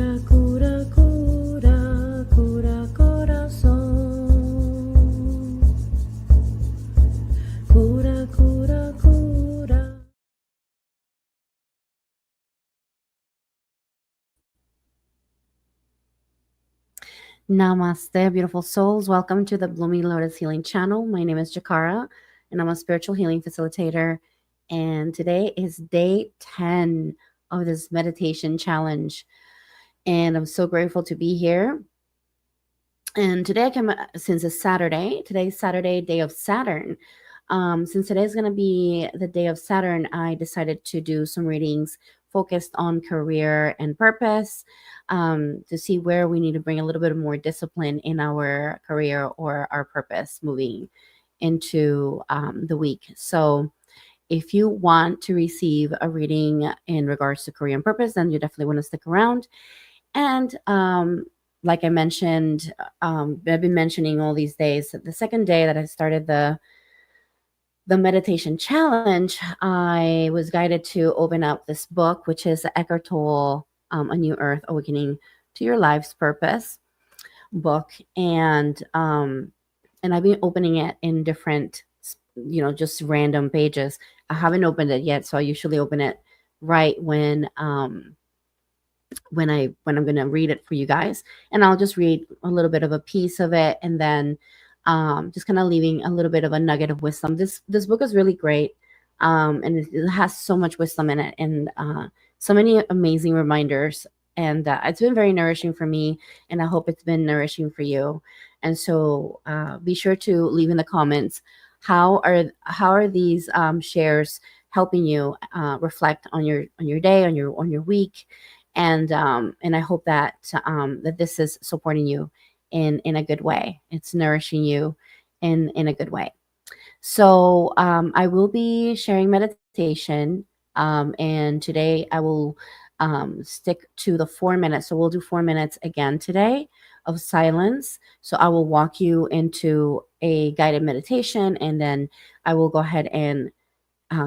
Cura, cura, cura, cura corazón. Cura, cura, cura. Namaste, beautiful souls. Welcome to the Blooming Lotus Healing Channel. My name is Jakara, and I'm a spiritual healing facilitator. And today is day 10 of this meditation challenge. And I'm so grateful to be here. And today I came, since it's Saturday, today's Saturday, day of Saturn. Since today is going to be the day of Saturn, I decided to do some readings focused on career and purpose, to see where we need to bring a little bit more discipline in our career or our purpose moving into the week. So if you want to receive a reading in regards to career and purpose, then you definitely want to stick around. And like I mentioned, I've been mentioning all these days, the second day that I started the meditation challenge, I was guided to open up this book, which is the Eckhart Tolle, A New Earth Awakening to Your Life's Purpose book. And I've been opening it in different, just random pages. I haven't opened it yet, so I usually open it right when I'm going to read it for you guys, and I'll just read a little bit of a piece of it, and then just kind of leaving a little bit of a nugget of wisdom. This book is really great, and it has so much wisdom in it, and so many amazing reminders. And it's been very nourishing for me, and I hope it's been nourishing for you. And so be sure to leave in the comments how are these shares helping you reflect on your day, on your week, and I hope that that this is supporting you in a good way. It's nourishing you in a good way. So I will be sharing meditation, and today I will stick to the 4 minutes. So we'll do 4 minutes again today of silence. So I will walk you into a guided meditation, and then I will go ahead and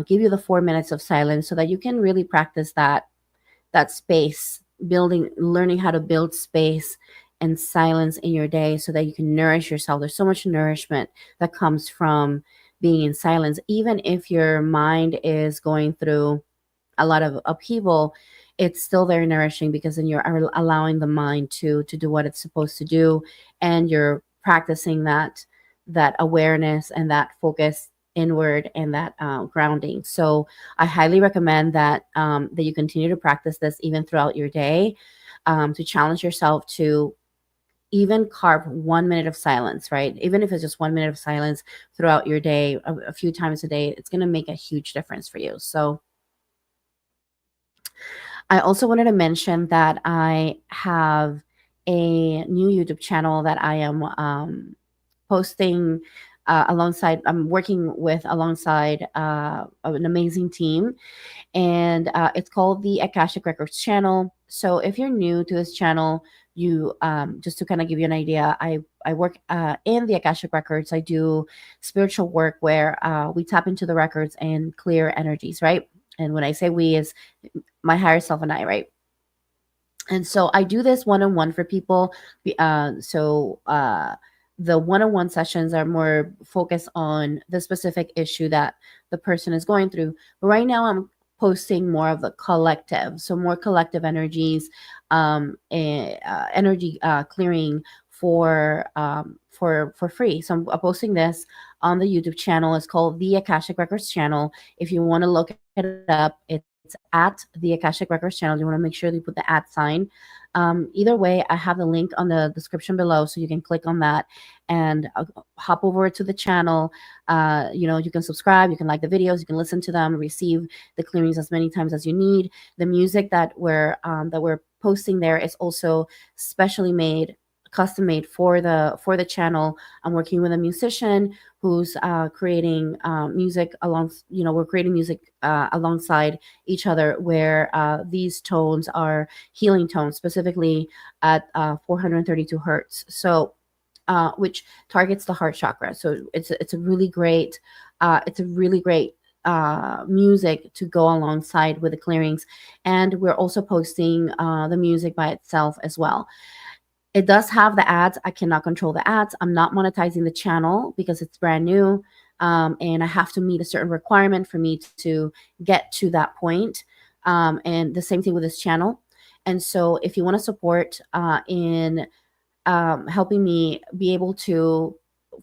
give you the 4 minutes of silence so that you can really practice that space, learning how to build space and silence in your day so that you can nourish yourself. There's so much nourishment that comes from being in silence. Even if your mind is going through a lot of upheaval, it's still very nourishing, because then you're allowing the mind to do what it's supposed to do, and you're practicing that awareness and that focus inward, and that grounding. So I highly recommend that that you continue to practice this even throughout your day, to challenge yourself to even carve 1 minute of silence, right? Even if it's just 1 minute of silence throughout your day, a few times a day, it's going to make a huge difference for you. So I also wanted to mention that I have a new YouTube channel that I am posting alongside. I'm working with alongside an amazing team, and it's called the Akashic Records channel. So if you're new to this channel, you just to kind of give you an idea, I work in the Akashic Records. I do spiritual work where we tap into the records and clear energies, right? And when I say we, is my higher self and I, right? And so I do this one-on-one for people. The one-on-one sessions are more focused on the specific issue that the person is going through. But right now I'm posting more of the collective, so more collective energies, energy clearing for free. So I'm posting this on the YouTube channel. It's called the Akashic Records channel. If you want to look it up, it's at the Akashic Records channel. You want to make sure that you put the @ sign. Either way, I have the link on the description below, so you can click on that and hop over to the channel. You can subscribe, you can like the videos, you can listen to them, receive the clearings as many times as you need. The music that we're posting there is also specially made, custom made for the channel. I'm working with a musician who's creating music we're creating music alongside each other, where these tones are healing tones, specifically at 432 hertz. So which targets the heart chakra. So it's a really great music to go alongside with the clearings. And we're also posting the music by itself as well. It does have the ads. I cannot control the ads. I'm not monetizing the channel because it's brand new. And I have to meet a certain requirement for me to get to that point. And the same thing with this channel. And so if you want to support in helping me be able to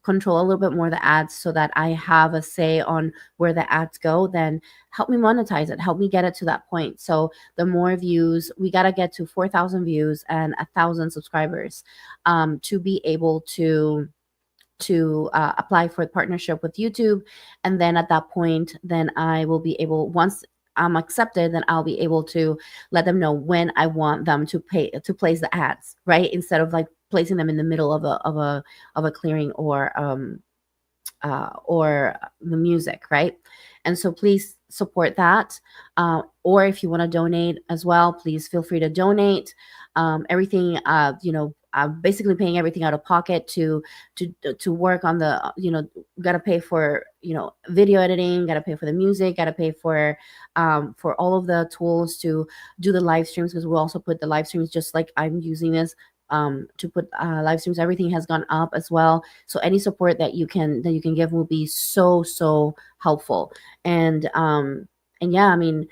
control a little bit more the ads so that I have a say on where the ads go, then help me monetize it. Help me get it to that point. So the more views, we got to get to 4,000 views and 1,000 subscribers to be able to apply for a partnership with YouTube. And then at that point, then I will be able, once I'm accepted, then I'll be able to let them know when I want them to place the ads, right? Instead of like placing them in the middle of a clearing or the music, right? And so please support that. Or if you want to donate as well, please feel free to donate. Everything, I'm basically paying everything out of pocket to work on the, got to pay for, video editing, got to pay for the music, got to pay for all of the tools to do the live streams, because we'll also put the live streams just like I'm using this to put live streams. Everything has gone up as well. So any support that you can give will be so helpful. And yeah, I mean,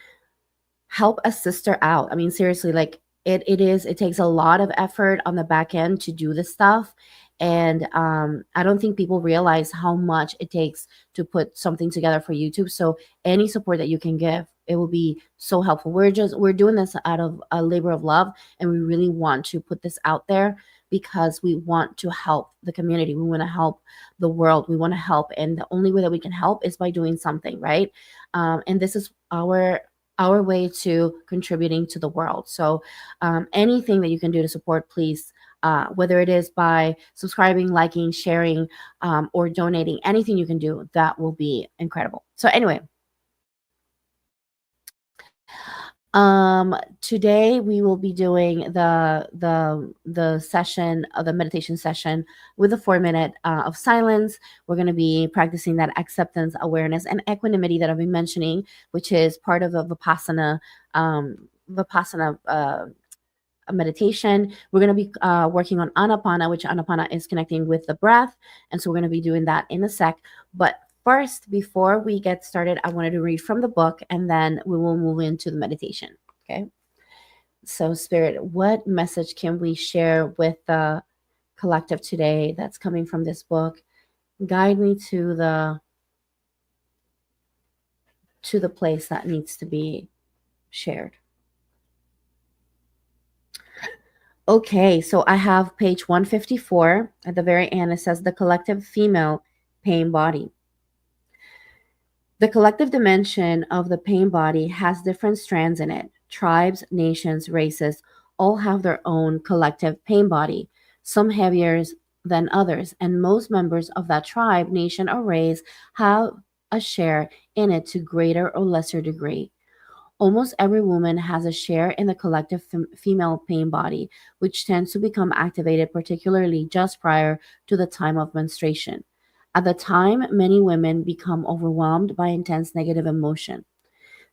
help a sister out. I mean, seriously, like it takes a lot of effort on the back end to do this stuff. And I don't think people realize how much it takes to put something together for YouTube. So any support that you can give, it will be so helpful. We're doing this out of a labor of love, and we really want to put this out there because we want to help the community. We want to help the world. We want to help, and the only way that we can help is by doing something, right? And this is our way to contributing to the world. So anything that you can do to support, please, whether it is by subscribing, liking, sharing, or donating, anything you can do, that will be incredible. So anyway, today we will be doing the session of the meditation session with a 4-minute of silence. We're going to be practicing that acceptance, awareness, and equanimity that I've been mentioning, which is part of the Vipassana meditation. We're going to be working on Anapana, which Anapana is connecting with the breath. And so we're going to be doing that in a sec. But first, before we get started, I wanted to read from the book, and then we will move into the meditation. Okay. So Spirit, what message can we share with the collective today that's coming from this book? Guide me to the place that needs to be shared. Okay, so I have page 154. At the very end, it says the collective female pain body. The collective dimension of the pain body has different strands in it. Tribes, nations, races all have their own collective pain body, some heavier than others, and most members of that tribe, nation, or race have a share in it to greater or lesser degree. Almost every woman has a share in the collective female pain body, which tends to become activated particularly just prior to the time of menstruation. At the time, many women become overwhelmed by intense negative emotion.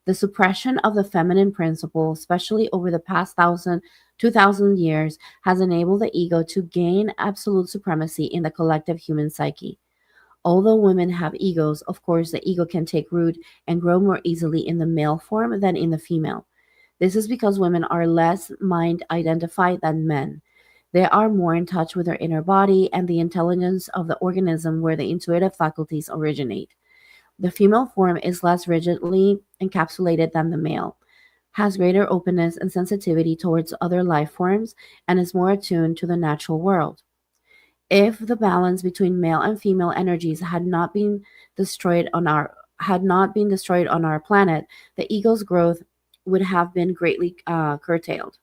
The suppression of the feminine principle, especially over the past 2,000 years, has enabled the ego to gain absolute supremacy in the collective human psyche. Although women have egos, of course, the ego can take root and grow more easily in the male form than in the female. This is because women are less mind-identified than men. They are more in touch with their inner body and the intelligence of the organism where the intuitive faculties originate. The female form is less rigidly encapsulated than the male, has greater openness and sensitivity towards other life forms, and is more attuned to the natural world. If the balance between male and female energies had not been destroyed on our planet, the ego's growth would have been greatly curtailed.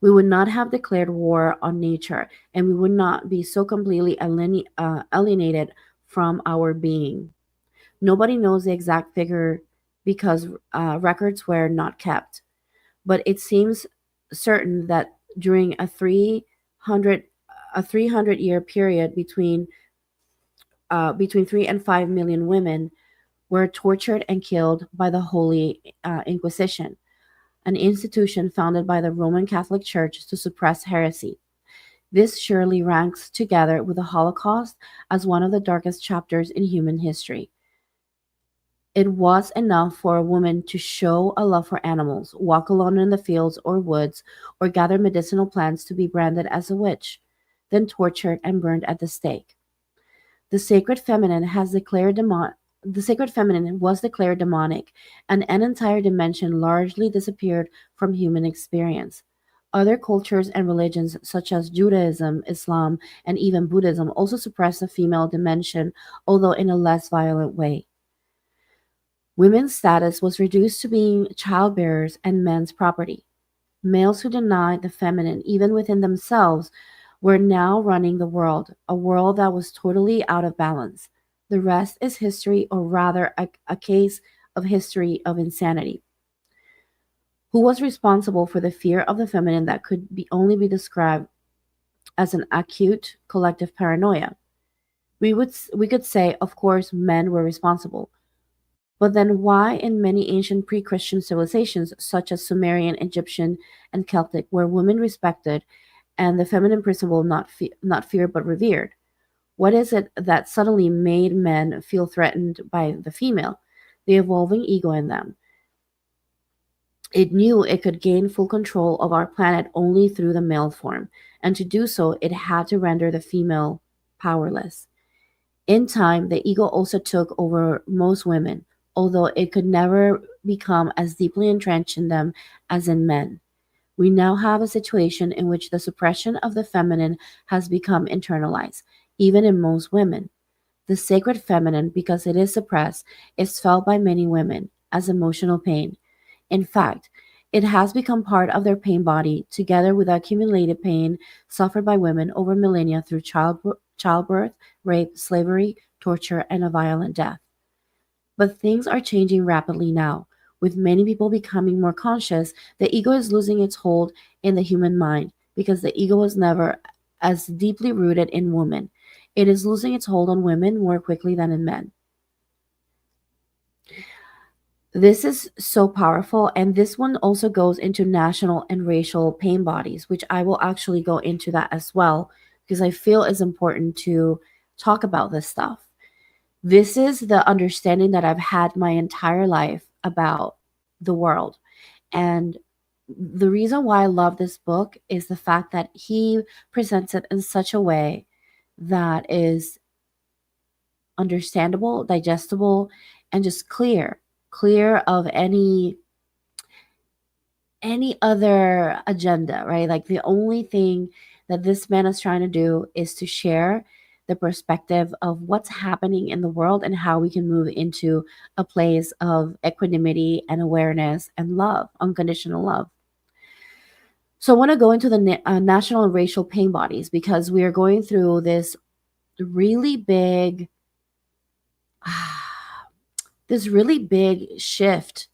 We would not have declared war on nature, and we would not be so completely alienated from our being. Nobody knows the exact figure because records were not kept, but it seems certain that during a 300-year period between 3 and 5 million women were tortured and killed by the Holy Inquisition, an institution founded by the Roman Catholic Church to suppress heresy. This surely ranks together with the Holocaust as one of the darkest chapters in human history. It was enough for a woman to show a love for animals, walk alone in the fields or woods, or gather medicinal plants to be branded as a witch, then tortured and burned at the stake. The sacred feminine was declared demonic, and an entire dimension largely disappeared from human experience. Other cultures and religions, such as Judaism, Islam, and even Buddhism, also suppressed the female dimension, although in a less violent way. Women's status was reduced to being childbearers and men's property. Males who denied the feminine, even within themselves, were now running the world, a world that was totally out of balance. The rest is history, or rather, a case of history of insanity. Who was responsible for the fear of the feminine that could only be described as an acute collective paranoia? We could say, of course, men were responsible. But then why in many ancient pre-Christian civilizations such as Sumerian, Egyptian, and Celtic were women respected and the feminine principle not feared but revered? What is it that suddenly made men feel threatened by the female? The evolving ego in them. It knew it could gain full control of our planet only through the male form, and to do so it had to render the female powerless. In time, the ego also took over most women, although it could never become as deeply entrenched in them as in men. We now have a situation in which the suppression of the feminine has become internalized, even in most women. The sacred feminine, because it is suppressed, is felt by many women as emotional pain. In fact, it has become part of their pain body, together with the accumulated pain suffered by women over millennia through childbirth, rape, slavery, torture, and a violent death. But things are changing rapidly now. With many people becoming more conscious, the ego is losing its hold in the human mind because the ego was never as deeply rooted in women. It is losing its hold on women more quickly than in men. This is so powerful, and this one also goes into national and racial pain bodies, which I will actually go into that as well because I feel it's important to talk about this stuff. This is the understanding that I've had my entire life about the world. And the reason why I love this book is the fact that he presents it in such a way that is understandable, digestible, and just clear of any other agenda, right? Like the only thing that this man is trying to do is to share the perspective of what's happening in the world and how we can move into a place of equanimity and awareness and love, unconditional love. So I want to go into the national and racial pain bodies because we are going through this really big shift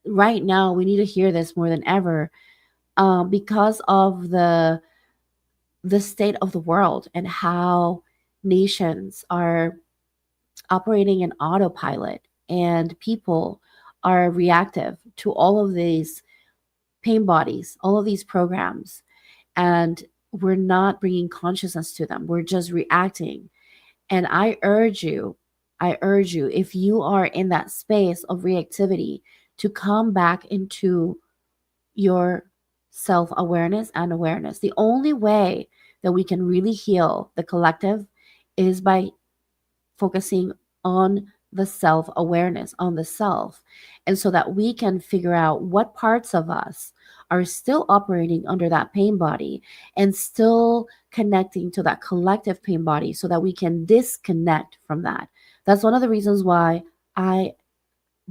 right now. We need to hear this more than ever because of the state of the world and how nations are operating in autopilot and people are reactive to all of these pain bodies, all of these programs, and we're not bringing consciousness to them. We're just reacting. And I urge you, if you are in that space of reactivity, to come back into your self-awareness and awareness. The only way that we can really heal the collective is by focusing on the self-awareness, on the self. And so that we can figure out what parts of us are still operating under that pain body and still connecting to that collective pain body so that we can disconnect from that. That's one of the reasons why I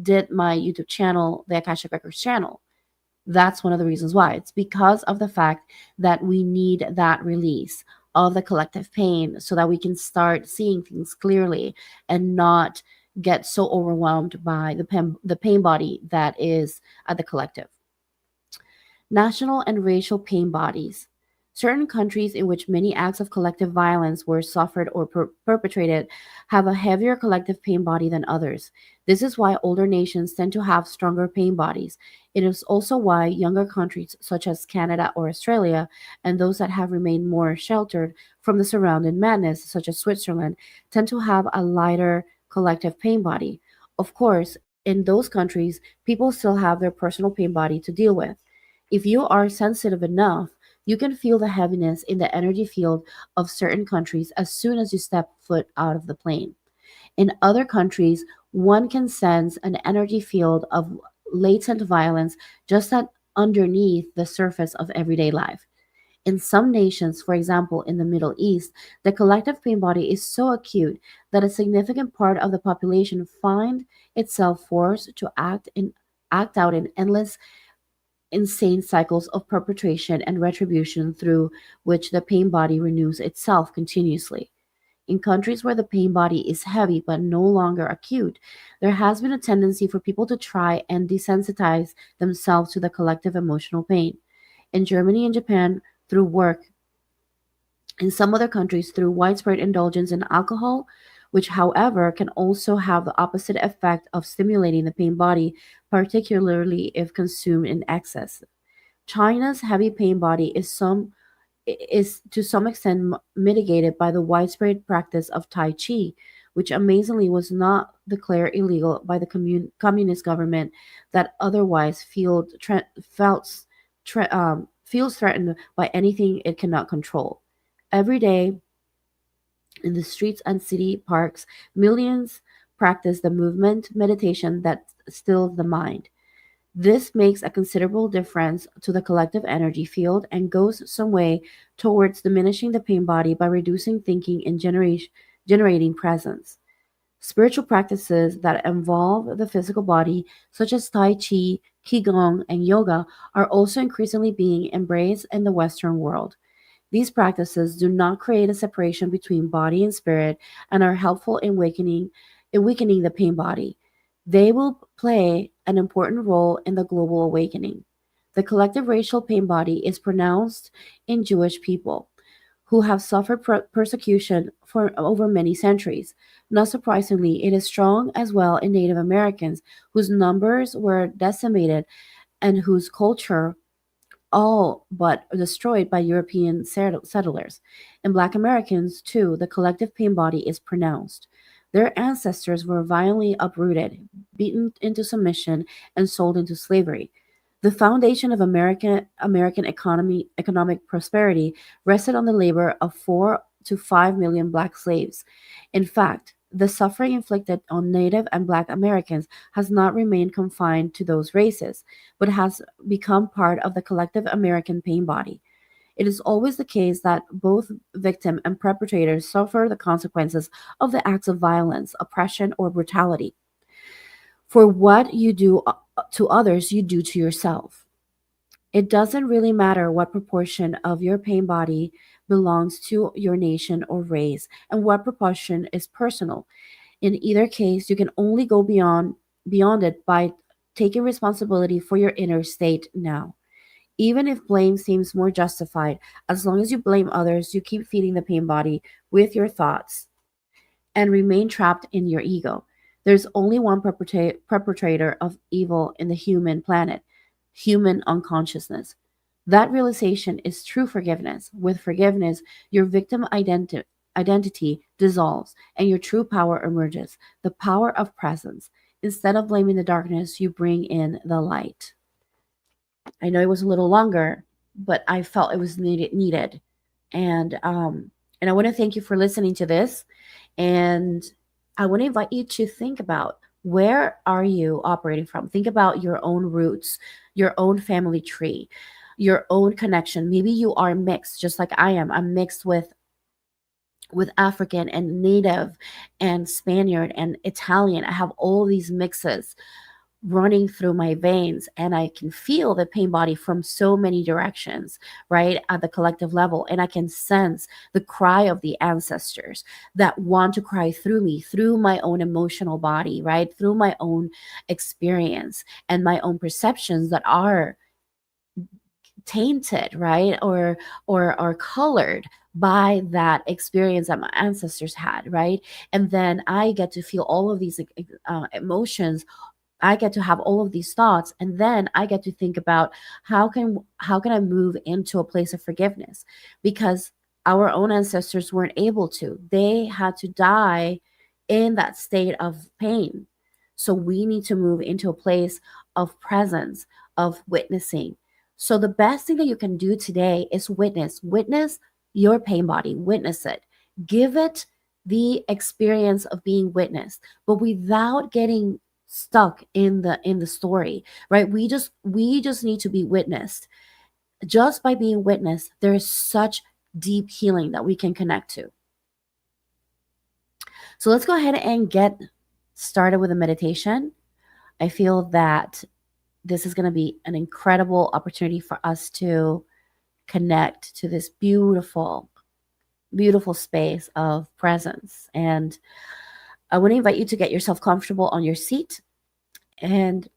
did my YouTube channel, the Akashic Records channel. That's one of the reasons why. It's because of the fact that we need that release of the collective pain so that we can start seeing things clearly and not get so overwhelmed by the pain body that is at the collective. National and racial pain bodies. Certain countries in which many acts of collective violence were suffered or perpetrated have a heavier collective pain body than others. This is why older nations tend to have stronger pain bodies. It is also why younger countries such as Canada or Australia, and those that have remained more sheltered from the surrounding madness, such as Switzerland, tend to have a lighter collective pain body. Of course, in those countries, people still have their personal pain body to deal with. If you are sensitive enough, you can feel the heaviness in the energy field of certain countries as soon as you step foot out of the plane. In other countries, one can sense an energy field of latent violence just underneath the surface of everyday life. In some nations, for example, in the Middle East, the collective pain body is so acute that a significant part of the population find itself forced to act out in endless insane cycles of perpetration and retribution through which the pain body renews itself continuously. In countries where the pain body is heavy but no longer acute, there has been a tendency for people to try and desensitize themselves to the collective emotional pain. In Germany and Japan, through work, in some other countries, through widespread indulgence in alcohol, which, however, can also have the opposite effect of stimulating the pain body, particularly if consumed in excess. China's heavy pain body is to some extent mitigated by the widespread practice of Tai Chi, which amazingly was not declared illegal by the communist government that otherwise feels threatened by anything it cannot control. Every day, in the streets and city parks, millions practice the movement meditation that stills the mind. This makes a considerable difference to the collective energy field and goes some way towards diminishing the pain body by reducing thinking and generating presence. Spiritual practices that involve the physical body, such as Tai Chi, Qigong, and yoga, are also increasingly being embraced in the Western world. These practices do not create a separation between body and spirit and are helpful in weakening the pain body. They will play an important role in the global awakening. The collective racial pain body is pronounced in Jewish people who have suffered persecution for over many centuries. Not surprisingly, it is strong as well in Native Americans, whose numbers were decimated and whose culture all but destroyed by European settlers. In Black Americans, too, the collective pain body is pronounced. Their ancestors were violently uprooted, beaten into submission, and sold into slavery. The foundation of American economic prosperity rested on the labor of 4 to 5 million black slaves. In fact, the suffering inflicted on Native and Black Americans has not remained confined to those races, but has become part of the collective American pain body. It is always the case that both victim and perpetrators suffer the consequences of the acts of violence, oppression, or brutality. For what you do to others, you do to yourself. It doesn't really matter what proportion of your pain body belongs to your nation or race and what proportion is personal. In either case, you can only go beyond it by taking responsibility for your inner state now. Even if blame seems more justified, as long as you blame others, you keep feeding the pain body with your thoughts and remain trapped in your ego. There's only one perpetrator of evil in the human planet, human unconsciousness. That realization is true forgiveness. With forgiveness, your victim identity dissolves and your true power emerges, the power of presence. Instead of blaming the darkness, you bring in the light. I know it was a little longer, but I felt it was needed. And I want to thank you for listening to this. And I want to invite you to think about, where are you operating from? Think about your own roots, your own family tree, your own connection. Maybe you are mixed, just like I am. I'm mixed with African and Native and Spaniard and Italian. I have all these mixes running through my veins, and I can feel the pain body from so many directions, right, at the collective level. And I can sense the cry of the ancestors that want to cry through me, through my own emotional body, right, through my own experience and my own perceptions that are tainted, right? Or colored by that experience that my ancestors had, right? And then I get to feel all of these emotions. I get to have all of these thoughts, and then I get to think about how can I move into a place of forgiveness, because our own ancestors weren't able to. They had to die in that state of pain. So we need to move into a place of presence, of witnessing. So the best thing that you can do today is witness your pain body, witness it. Give it the experience of being witnessed, but without getting stuck in the story, right? We just need to be witnessed. Just by being witnessed, there is such deep healing that we can connect to. So let's go ahead and get started with a meditation. I feel that this is going to be an incredible opportunity for us to connect to this beautiful, beautiful space of presence. And I want to invite you to get yourself comfortable on your seat. And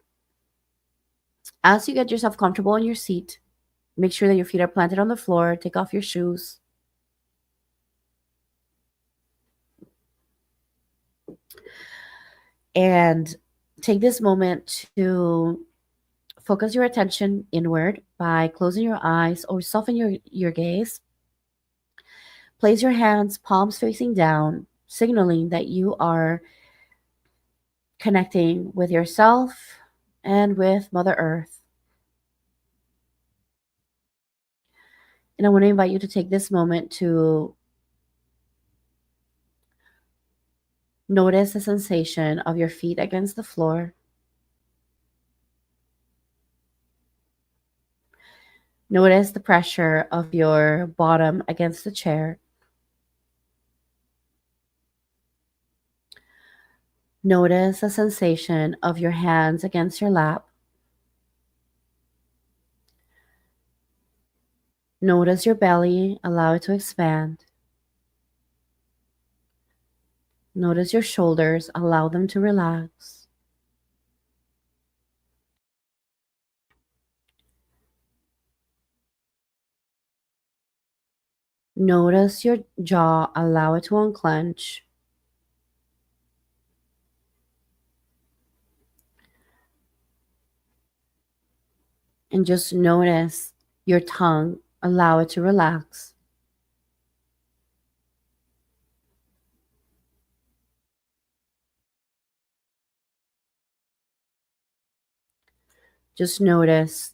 as you get yourself comfortable on your seat, make sure that your feet are planted on the floor. Take off your shoes. And take this moment to focus your attention inward by closing your eyes or soften your gaze. Place your hands, palms facing down, signaling that you are connecting with yourself and with Mother Earth. And I want to invite you to take this moment to notice the sensation of your feet against the floor. Notice the pressure of your bottom against the chair. Notice the sensation of your hands against your lap. Notice your belly, allow it to expand. Notice your shoulders, allow them to relax. Notice your jaw, allow it to unclench. And just notice your tongue, allow it to relax. Just notice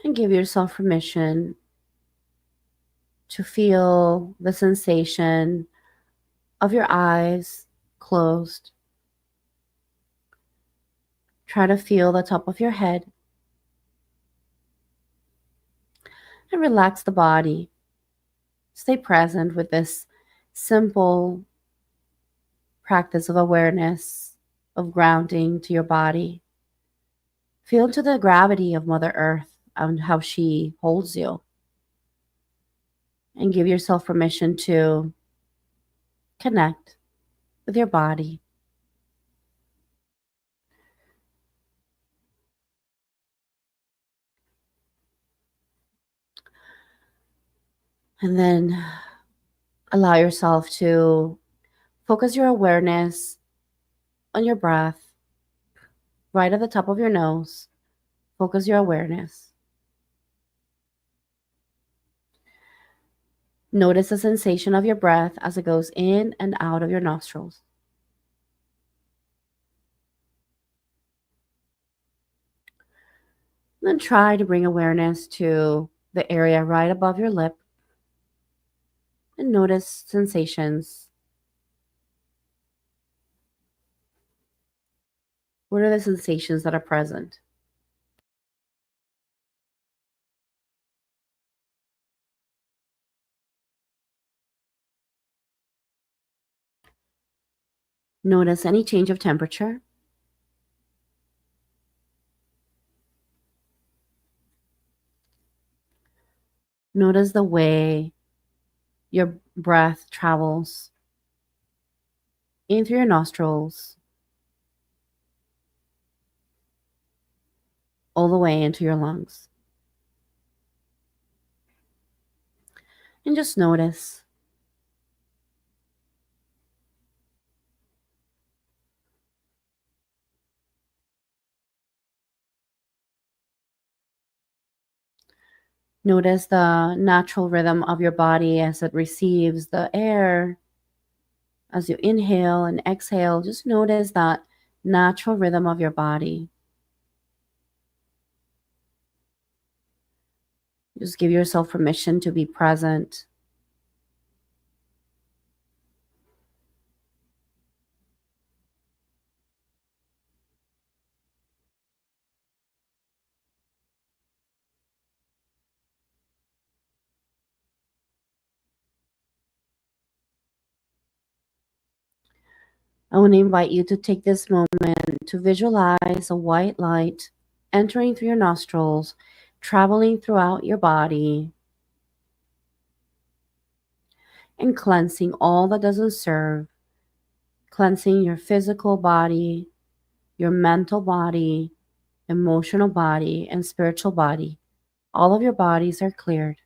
and give yourself permission to feel the sensation of your eyes closed. Try to feel the top of your head and relax the body. Stay present with this simple practice of awareness, of grounding to your body. Feel into the gravity of Mother Earth and how she holds you. And give yourself permission to connect with your body. And then allow yourself to focus your awareness on your breath, right at the top of your nose. Focus your awareness. Notice the sensation of your breath as it goes in and out of your nostrils. Then try to bring awareness to the area right above your lip and notice sensations. What are the sensations that are present? Notice any change of temperature. Notice the way your breath travels in through your nostrils, all the way into your lungs. And just notice. Notice the natural rhythm of your body as it receives the air. As you inhale and exhale, just notice that natural rhythm of your body. Just give yourself permission to be present. I want to invite you to take this moment to visualize a white light entering through your nostrils, traveling throughout your body, and cleansing all that doesn't serve, cleansing your physical body, your mental body, emotional body, and spiritual body. All of your bodies are cleared.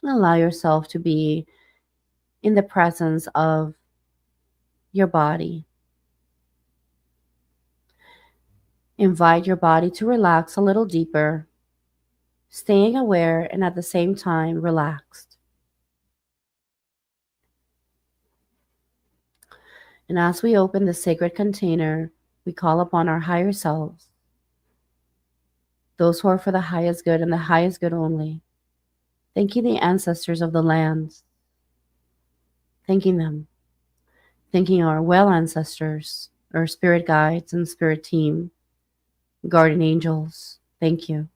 Allow yourself to be in the presence of your body. Invite your body to relax a little deeper, staying aware and at the same time relaxed. And as we open the sacred container, we call upon our higher selves, those who are for the highest good and the highest good only. Thanking the ancestors of the lands, thanking them, thanking our well ancestors, our spirit guides and spirit team, guardian angels, thank you.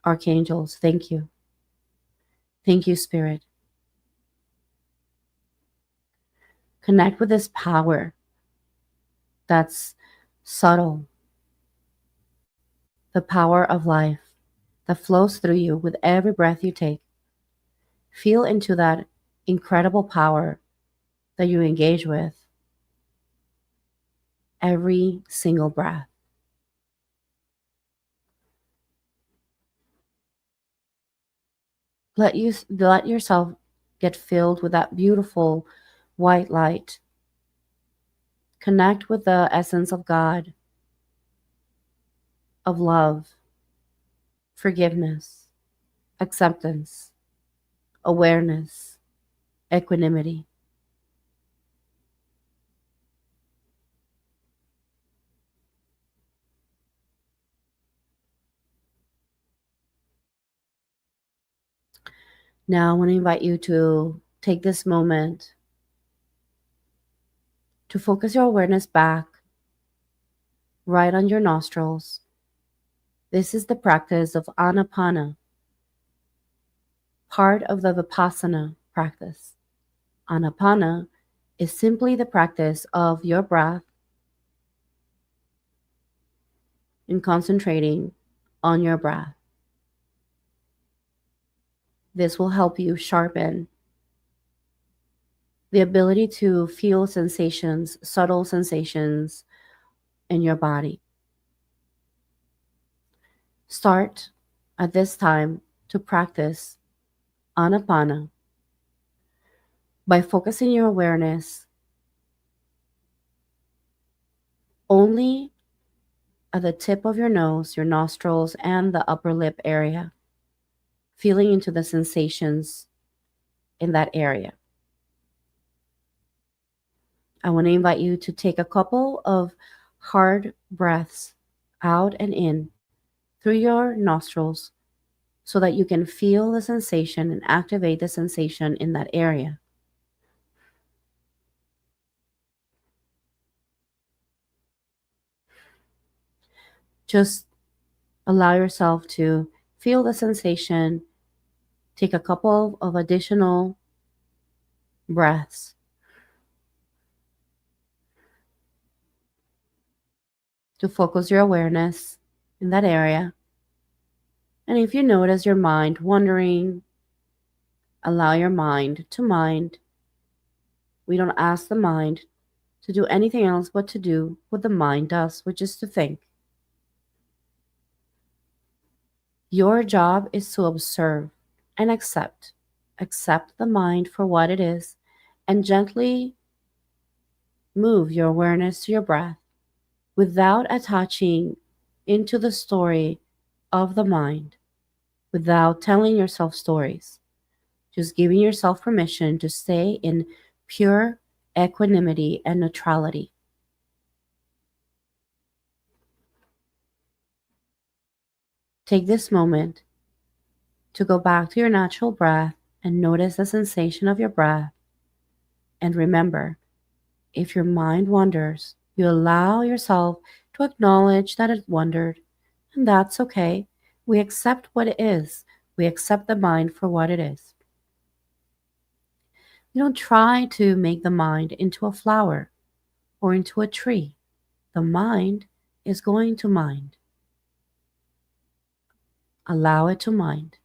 Archangels, thank you. Thank you, Spirit. Connect with this power that's subtle, the power of life that flows through you with every breath you take. Feel into that incredible power that you engage with every single breath. Let yourself get filled with that beautiful white light. Connect with the essence of God, of love, forgiveness, acceptance, awareness, equanimity. Now, I want to invite you to take this moment to focus your awareness back right on your nostrils. This is the practice of Anapana, part of the Vipassana practice. Anapana is simply the practice of your breath and concentrating on your breath. This will help you sharpen the ability to feel sensations, subtle sensations in your body. Start at this time to practice Anapana by focusing your awareness only at the tip of your nose, your nostrils, and the upper lip area, feeling into the sensations in that area. I want to invite you to take a couple of hard breaths out and in through your nostrils so that you can feel the sensation and activate the sensation in that area. Just allow yourself to feel the sensation. Take a couple of additional breaths. To focus your awareness in that area. And if you notice your mind wandering, allow your mind to mind. We don't ask the mind to do anything else but to do what the mind does, which is to think. Your job is to observe and accept. Accept the mind for what it is and gently move your awareness to your breath without attaching into the story of the mind, without telling yourself stories. Just giving yourself permission to stay in pure equanimity and neutrality. Take this moment to go back to your natural breath and notice the sensation of your breath. And remember, if your mind wanders, you allow yourself to acknowledge that it wandered, and that's okay. We accept what it is. We accept the mind for what it is. You don't try to make the mind into a flower or into a tree. The mind is going to mind. Allow it to mind.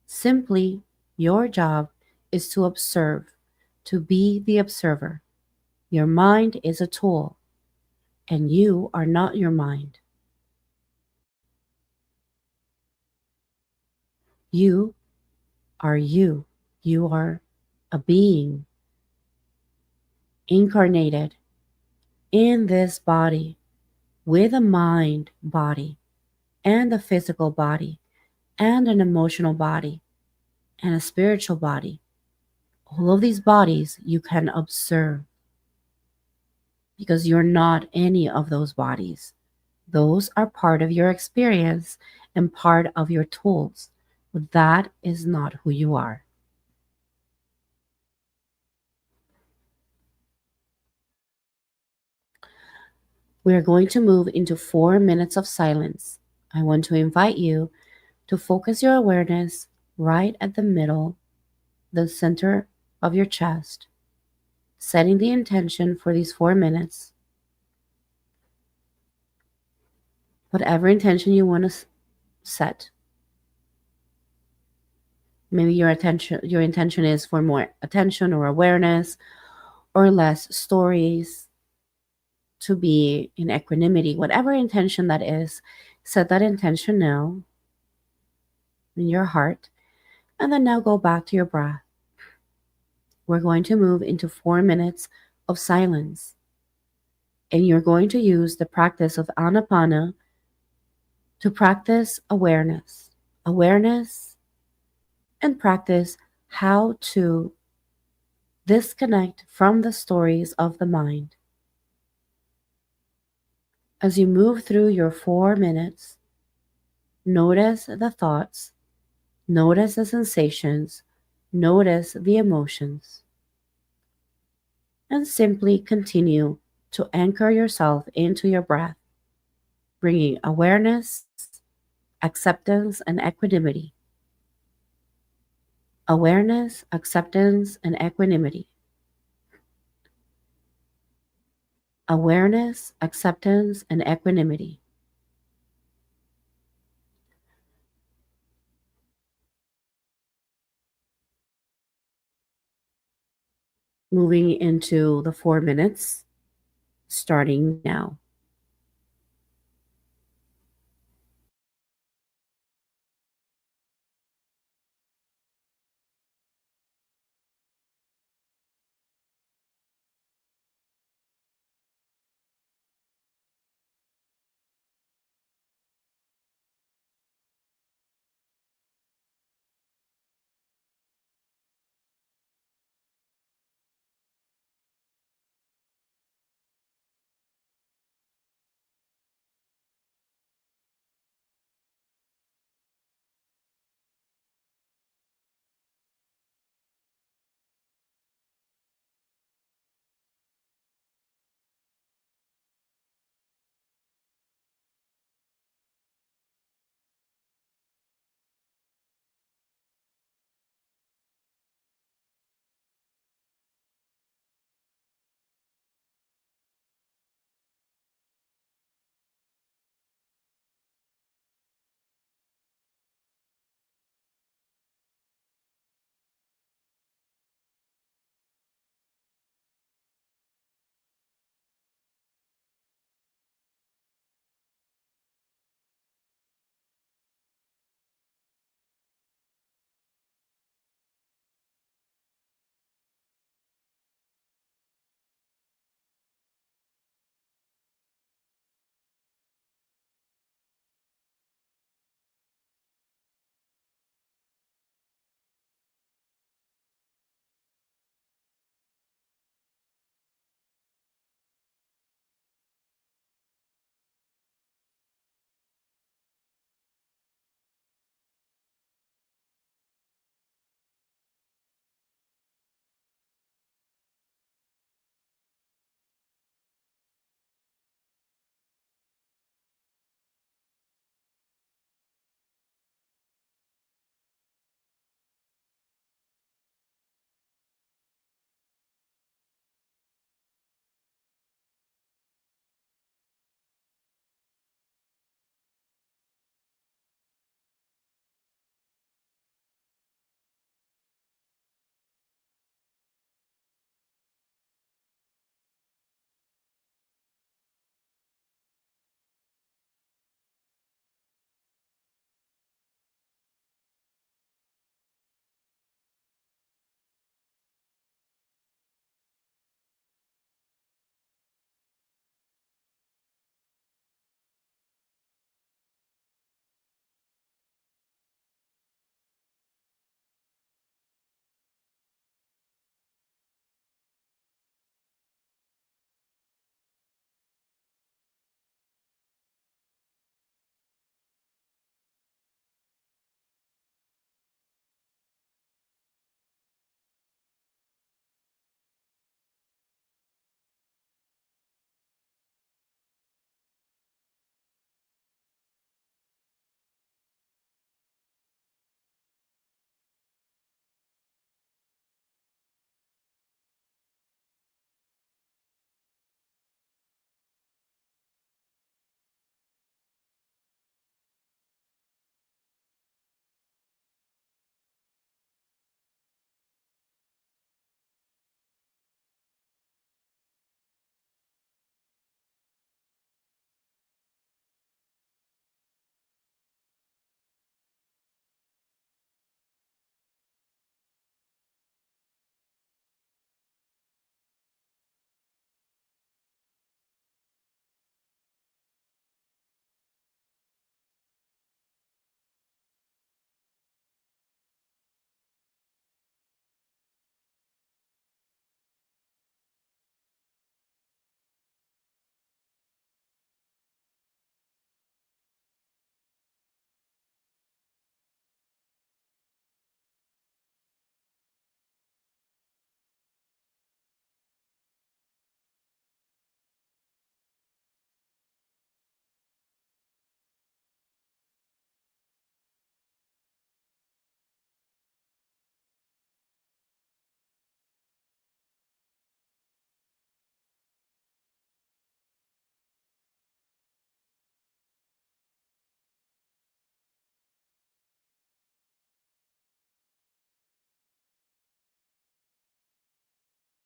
Simply, your job is to observe, to be the observer. Your mind is a tool, and you are not your mind. You are you. You are a being incarnated in this body with a mind body and a physical body and an emotional body and a spiritual body. All of these bodies you can observe because you're not any of those bodies. Those are part of your experience and part of your tools, but that is not who you are. We are going to move into 4 minutes of silence. I want to invite you to focus your awareness right at the middle, the center of your chest, setting the intention for these 4 minutes. Whatever intention you want to set. Maybe your intention is for more attention or awareness or less stories, to be in equanimity, whatever intention that is, set that intention now in your heart, and then now go back to your breath. We're going to move into 4 minutes of silence, and you're going to use the practice of Anapana to practice awareness, and practice how to disconnect from the stories of the mind. As you move through your 4 minutes, notice the thoughts, notice the sensations, notice the emotions, and simply continue to anchor yourself into your breath, bringing awareness, acceptance, and equanimity. Awareness, acceptance, and equanimity. Awareness, acceptance, and equanimity. Moving into the 4 minutes, starting now.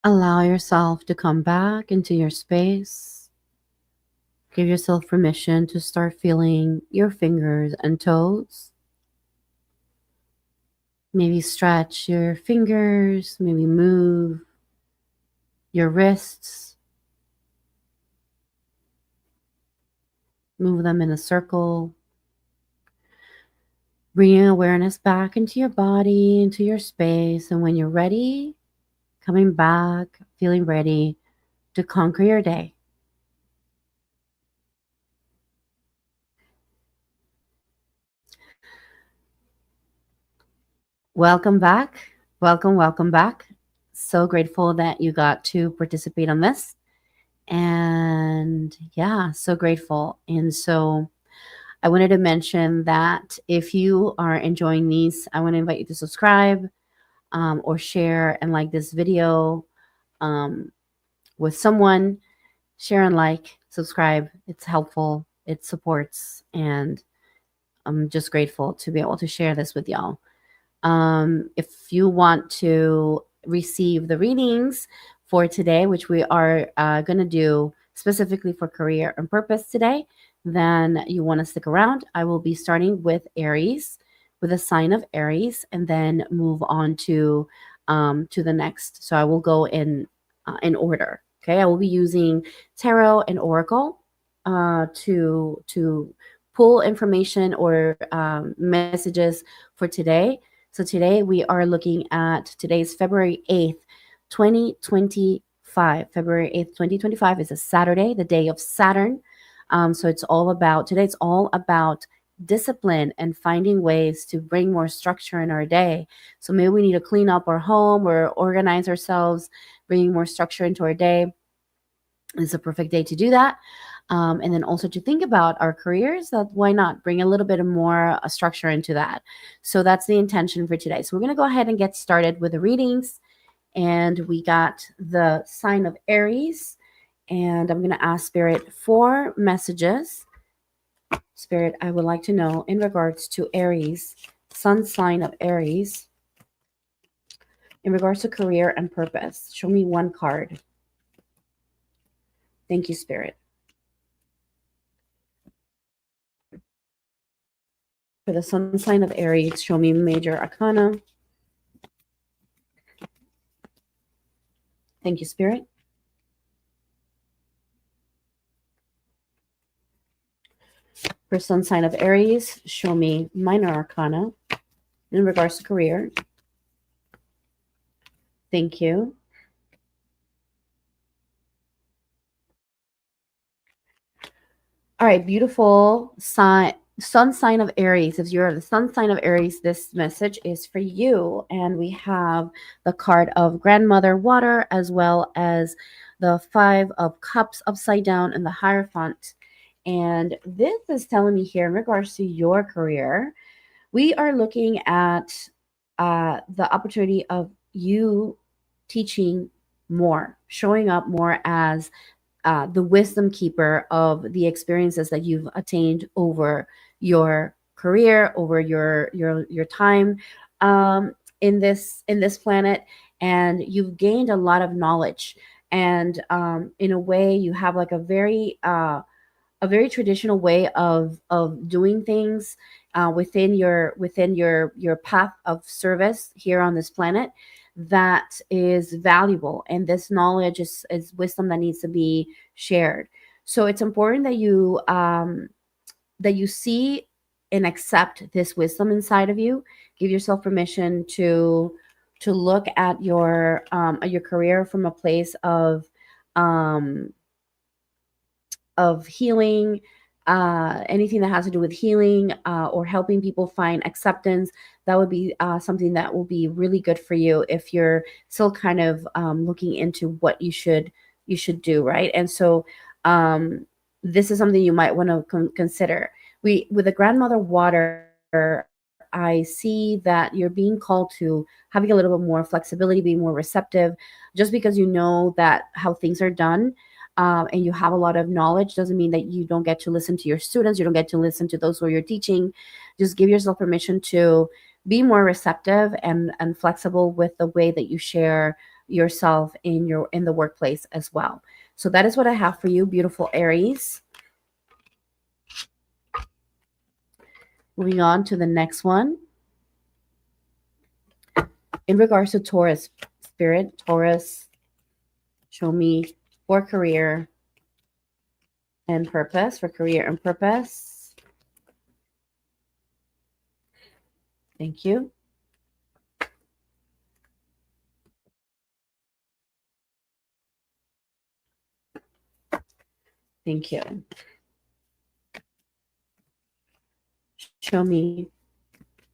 Allow yourself to come back into your space. Give yourself permission to start feeling your fingers and toes. Maybe stretch your fingers, maybe move your wrists, move them in a circle. Bringing awareness back into your body, into your space. And when you're ready, coming back, feeling ready to conquer your day. Welcome back. Welcome back. So grateful that you got to participate on this. And yeah, so grateful. And so I wanted to mention that if you are enjoying these, I want to invite you to subscribe or share and like this video with someone. Share and like, subscribe. It's helpful. It supports. And I'm just grateful to be able to share this with y'all. If you want to receive the readings for today, which we are going to do specifically for career and purpose today, then you want to stick around. I will be starting with Aries, with a sign of Aries, and then move on to the next. So I will go in order. Okay, I will be using tarot and oracle to pull information or messages for today. So today we are looking at today's February 8th, 2025. February 8th, 2025 is a Saturday, the day of Saturn. So it's all about, today it's all about discipline and finding ways to bring more structure in our day. So maybe we need to clean up our home or organize ourselves, bringing more structure into our day. It's a perfect day to do that. And then also to think about our careers, that why not bring a little bit of more structure into that. So that's the intention for today. So we're going to go ahead and get started with the readings. And we got the sign of Aries. And I'm going to ask Spirit for messages. Spirit, I would like to know in regards to Aries, sun sign of Aries, in regards to career and purpose. Show me one card. Thank you, Spirit. For the sun sign of Aries, show me major arcana. Thank you, Spirit. For sun sign of Aries, show me minor arcana in regards to career. Thank you. All right, beautiful sun sign of Aries. If you're the sun sign of Aries, this message is for you. And we have the card of grandmother water, as well as the 5 of cups upside down and the Hierophant. And this is telling me here in regards to your career, we are looking at the opportunity of you teaching more, showing up more as the wisdom keeper of the experiences that you've attained over your career, over your time in this planet, and you've gained a lot of knowledge. And in a way, you have like a very traditional way of doing things within your path of service here on this planet that is valuable, and this knowledge is wisdom that needs to be shared. So it's important that you see and accept this wisdom inside of you. Give yourself permission to look at your career from a place of healing, anything that has to do with healing or helping people find acceptance. That would be something that will be really good for you if you're still kind of looking into what you should do, right? And so this is something you might want to consider. With the grandmother water, I see that you're being called to having a little bit more flexibility, being more receptive, just because you know that how things are done. And you have a lot of knowledge doesn't mean that you don't get to listen to your students. You don't get to listen to those who you're teaching. Just give yourself permission to be more receptive and flexible with the way that you share yourself in the workplace as well. So that is what I have for you, beautiful Aries. Moving on to the next one. In regards to Taurus, Spirit, Taurus, show me for career and purpose, for career and purpose. Thank you. Thank you. Show me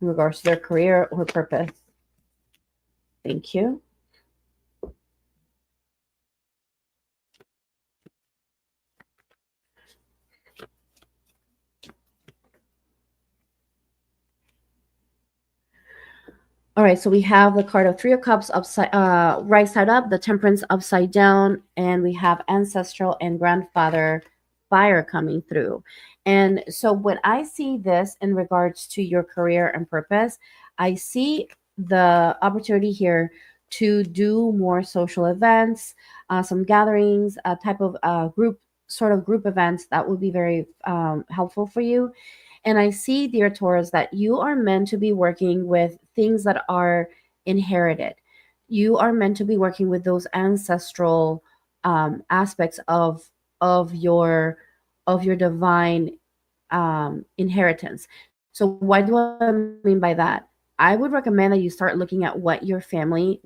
in regards to their career or purpose. Thank you. All right, so we have the card of Three of Cups upside, right side up, the Temperance upside down, and we have Ancestral and Grandfather fire coming through. And so when I see this in regards to your career and purpose, I see the opportunity here to do more social events, some gatherings, a type of group events that would be very helpful for you. And I see, dear Taurus, that you are meant to be working with things that are inherited. You are meant to be working with those ancestral aspects of your of your divine inheritance. So what do I mean by that? I would recommend that you start looking at what in your family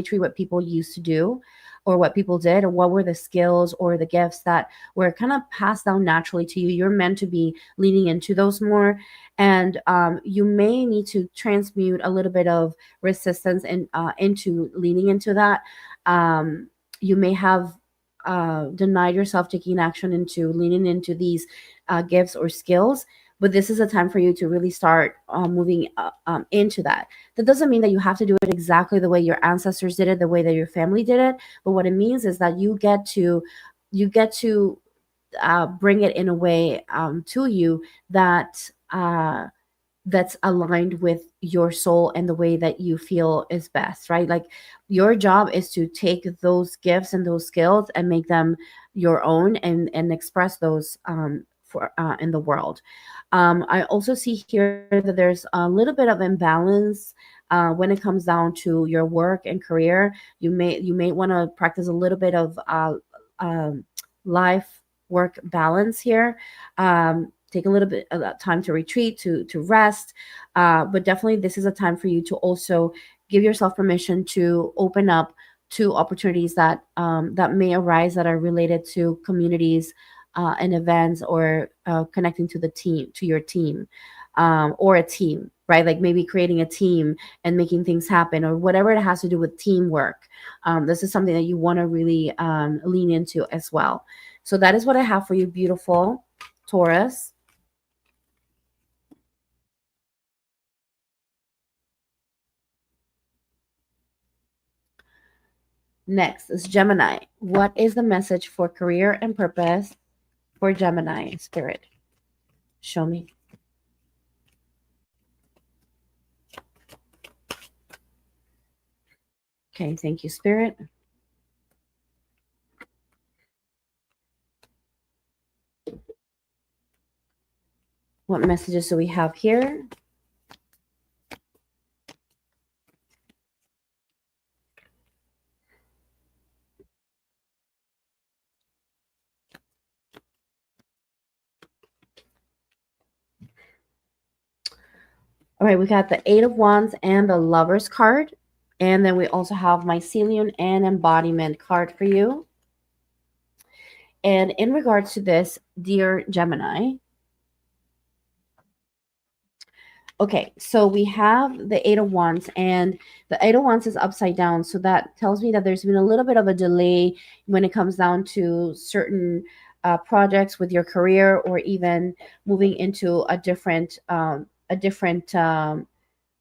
tree, what people used to do, or what people did, or what were the skills or the gifts that were kind of passed down naturally to you. You're meant to be leaning into those more, and you may need to transmute a little bit of resistance and into leaning into that. You may have denied yourself taking action into leaning into these gifts or skills, but this is a time for you to really start moving into that. That doesn't mean that you have to do it exactly the way your ancestors did it, the way that your family did it, but what it means is that you get to bring it in a way to you that that's aligned with your soul and the way that you feel is best, right? Like your job is to take those gifts and those skills and make them your own and express those for in the world. I also see here that there's a little bit of imbalance when it comes down to your work and career. You may want to practice a little bit of life work balance here. Take a little bit of time to retreat, to rest, but definitely this is a time for you to also give yourself permission to open up to opportunities that that may arise that are related to communities and events, or connecting to the team, to your team, or a team, right? Like maybe creating a team and making things happen, or whatever it has to do with teamwork. This is something that you want to really lean into as well. So that is what I have for you, beautiful Taurus. Next is Gemini. What is the message for career and purpose for Gemini, Spirit? Show me. Okay, thank you, Spirit. What messages do we have here? All right, we got the Eight of Wands and the Lovers card. And then we also have Mycelium and Embodiment card for you. And in regards to this, dear Gemini, okay, so we have the Eight of Wands, and the Eight of Wands is upside down. So that tells me that there's been a little bit of a delay when it comes down to certain projects with your career, or even moving into a different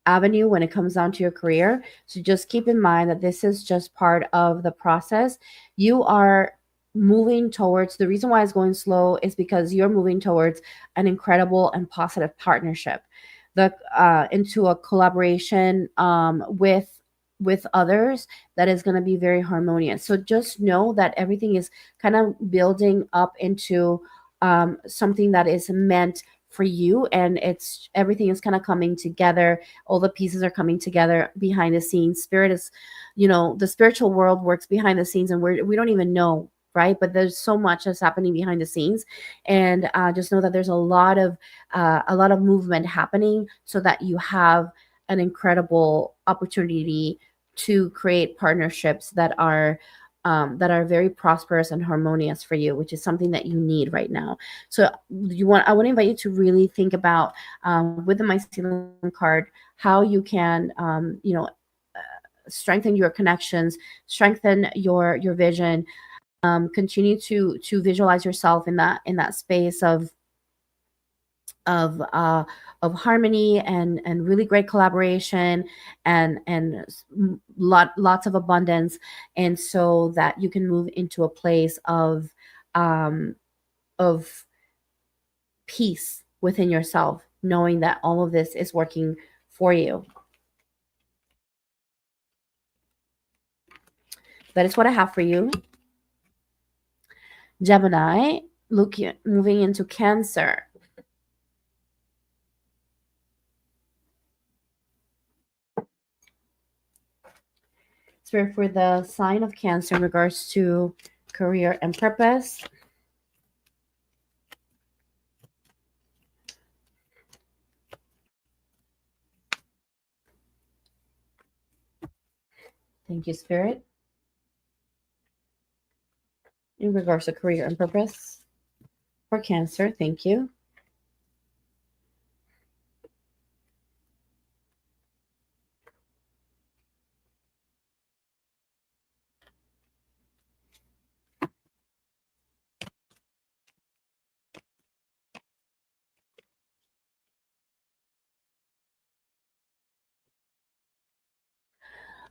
avenue when it comes down to your career. So just keep in mind that this is just part of the process. You are moving towards, the reason why it's going slow is because you're moving towards an incredible and positive partnership, into a collaboration with with others that is going to be very harmonious. So just know that everything is kind of building up into something that is meant for you, and it's everything is kind of coming together. All the pieces are coming together behind the scenes. Spirit is, the spiritual world works behind the scenes, and we don't even know, right? But there's so much that's happening behind the scenes, and just know that there's a lot of movement happening, so that you have an incredible opportunity to create partnerships that are very prosperous and harmonious for you, which is something that you need right now. So I want to invite you to really think about, with the mycelium card, how you can, strengthen your connections, strengthen your vision, continue to visualize yourself in that space of uh, of harmony and really great collaboration, and lots of abundance, and so that you can move into a place um, of peace within yourself, knowing that all of this is working for you. That is what I have for you, Gemini. Moving into Cancer. Spirit for the sign of Cancer in regards to career and purpose. Thank you, Spirit. In regards to career and purpose for Cancer, thank you.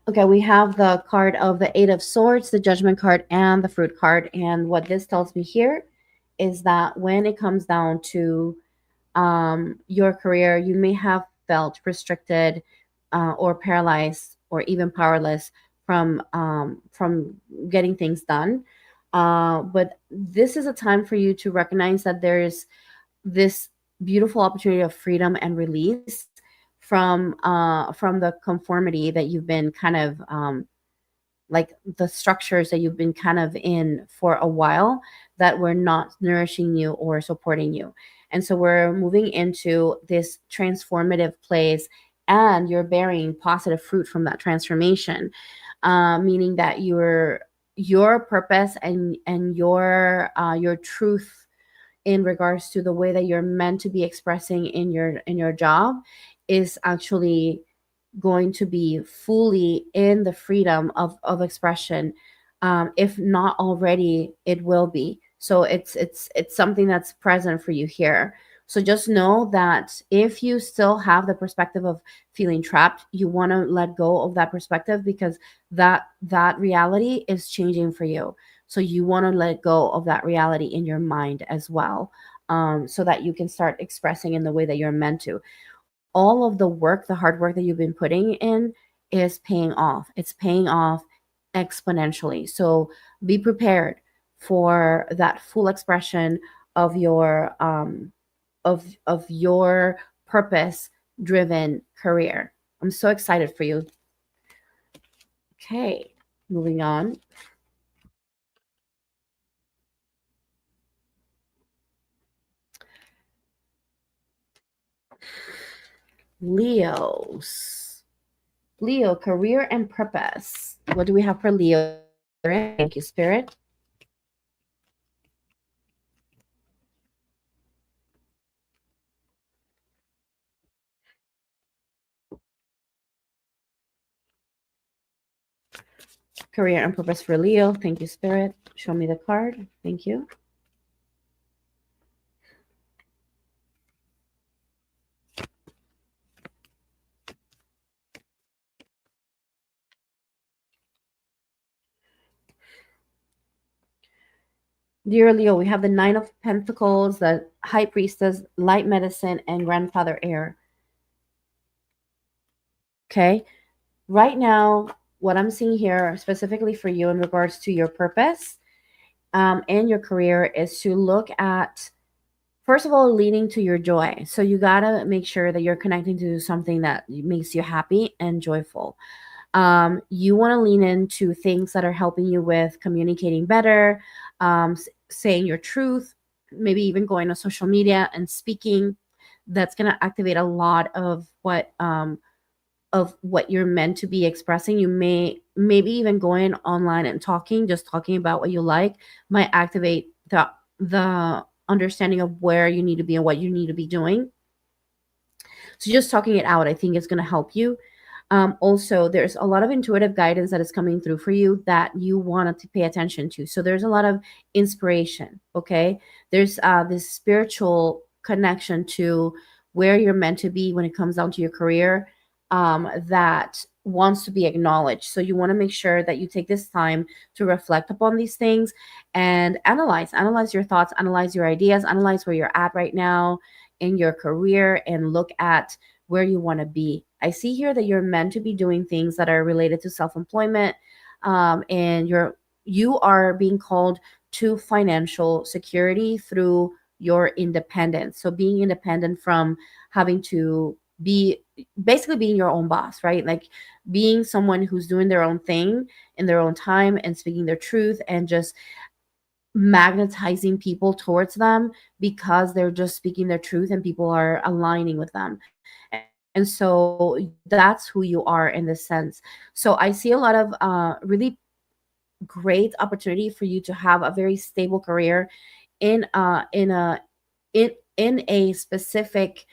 Okay, we have the card of the Eight of Swords, the Judgment card, and the Fruit card. And what this tells me here is that when it comes down to your career, you may have felt restricted, or paralyzed, or even powerless from getting things done. But this is a time for you to recognize that there's this beautiful opportunity of freedom and release from the conformity that you've been kind of, like the structures that you've been kind of in for a while, that were not nourishing you or supporting you. And so we're moving into this transformative place, and you're bearing positive fruit from that transformation, meaning that your purpose and your truth in regards to the way that you're meant to be expressing in your job is actually going to be fully in the freedom of expression. If not already, it will be. So it's something that's present for you here. So just know that if you still have the perspective of feeling trapped, you want to let go of that perspective, because that reality is changing for you. So you want to let go of that reality in your mind as well, so that you can start expressing in the way that you're meant to. All of the work, the hard work that you've been putting in, is paying off. It's paying off exponentially. So be prepared for that full expression of your purpose driven career. I'm so excited for you. Okay, moving on. Leo, career and purpose. What do we have for Leo? Thank you, Spirit. Career and purpose for Leo. Thank you, Spirit. Show me the card. Thank you. Dear Leo, we have the Nine of Pentacles, the High Priestess, Light Medicine, and Grandfather Air. Okay. Right now, what I'm seeing here specifically for you in regards to your purpose and your career is to look at, first of all, leading to your joy. So you got to make sure that you're connecting to something that makes you happy and joyful. You want to lean into things that are helping you with communicating better, saying your truth, maybe even going on social media and speaking. That's going to activate a lot of what you're meant to be expressing. You maybe even going online and talking, just talking about what you like, might activate the understanding of where you need to be and what you need to be doing. So just talking it out, I think, is going to help you. Also, there's a lot of intuitive guidance that is coming through for you that you want to pay attention to. So there's a lot of inspiration. Okay, there's this spiritual connection to where you're meant to be when it comes down to your career, that wants to be acknowledged. So you want to make sure that you take this time to reflect upon these things and analyze your thoughts, analyze your ideas, analyze where you're at right now in your career, and look at where you want to be. I see here that you're meant to be doing things that are related to self-employment, and you are being called to financial security through your independence. So being independent from having to be, basically being your own boss, right? Like being someone who's doing their own thing in their own time and speaking their truth and just magnetizing people towards them because they're just speaking their truth and people are aligning with them. And so that's who you are in this sense. So I see a lot of really great opportunity for you to have a very stable career in a specific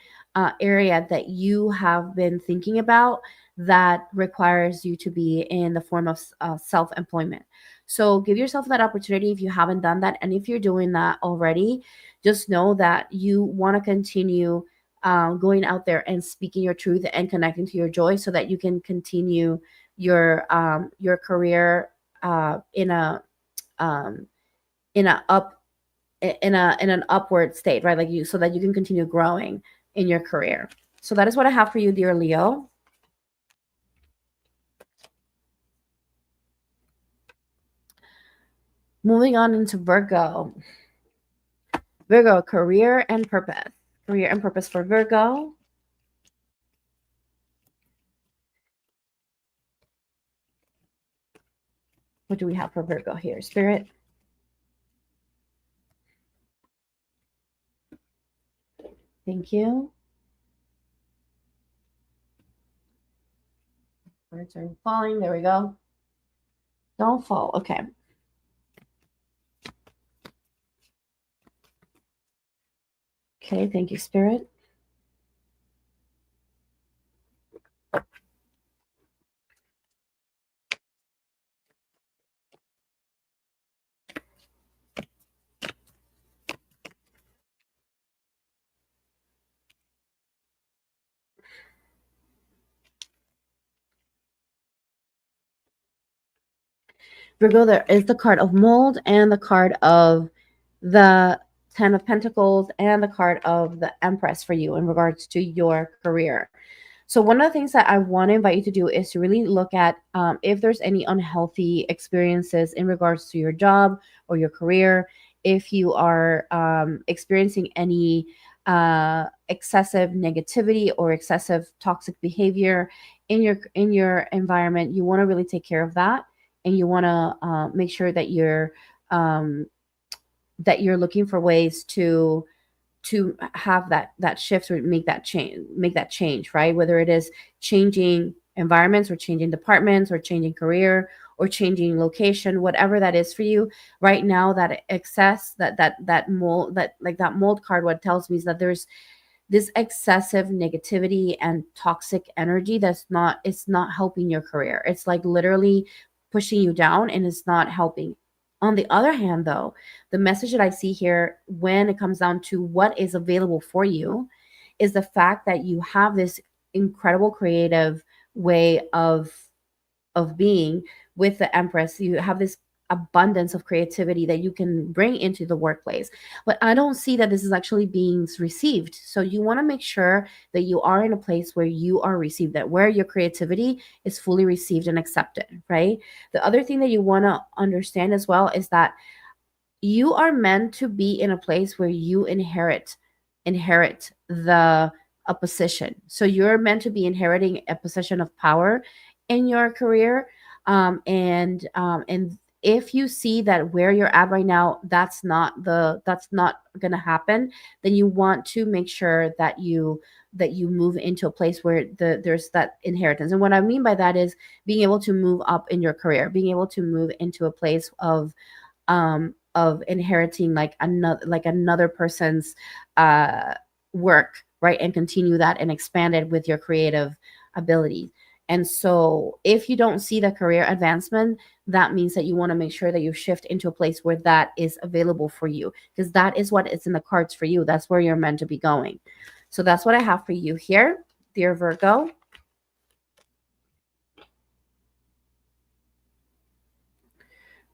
area that you have been thinking about, that requires you to be in the form of self-employment. So give yourself that opportunity if you haven't done that, and if you're doing that already, just know that you want to continue going out there and speaking your truth and connecting to your joy, so that you can continue your career in a um, in a up in an upward state, right? Like you, so that you can continue growing in your career. So that is what I have for you, dear Leo. Moving on into Virgo. Virgo, career and purpose. Career and purpose for Virgo. What do we have for Virgo here? Spirit. Thank you. Birds are falling. There we go. Don't fall. Okay. Okay. Thank you, Spirit. Virgo, there is the card of mold and the card of the Ten of Pentacles and the card of the Empress for you in regards to your career. So one of the things that I want to invite you to do is to really look at if there's any unhealthy experiences in regards to your job or your career. If you are experiencing any excessive negativity or excessive toxic behavior in your environment, you want to really take care of that, and you want to make sure um, that you're looking for ways to have that shift or make that change, right? Whether it is changing environments or changing departments or changing career or changing location, whatever that is for you right now. That excess, that mold, that mold card, what tells me is that there's this excessive negativity and toxic energy that's not, it's not helping your career. It's like literally pushing you down and it's not helping. On the other hand, though, the message that I see here when it comes down to what is available for you is the fact that you have this incredible creative way of being with the Empress. You have this abundance of creativity that you can bring into the workplace. But I don't see that this is actually being received. So you want to make sure that you are in a place where you are received, that where your creativity is fully received and accepted, right? The other thing that you want to understand as well is that you are meant to be in a place where you inherit the a position. So you're meant to be inheriting a position of power in your career, and if you see that where you're at right now, that's not going to happen, then you want to make sure that you move into a place where there's that inheritance. And what I mean by that is being able to move up in your career, being able to move into a place of inheriting like another person's work, right? And continue that and expand it with your creative ability. And so if you don't see the career advancement, that means that you want to make sure that you shift into a place where that is available for you, because that is what is in the cards for you. That's where you're meant to be going. So that's what I have for you here, dear Virgo.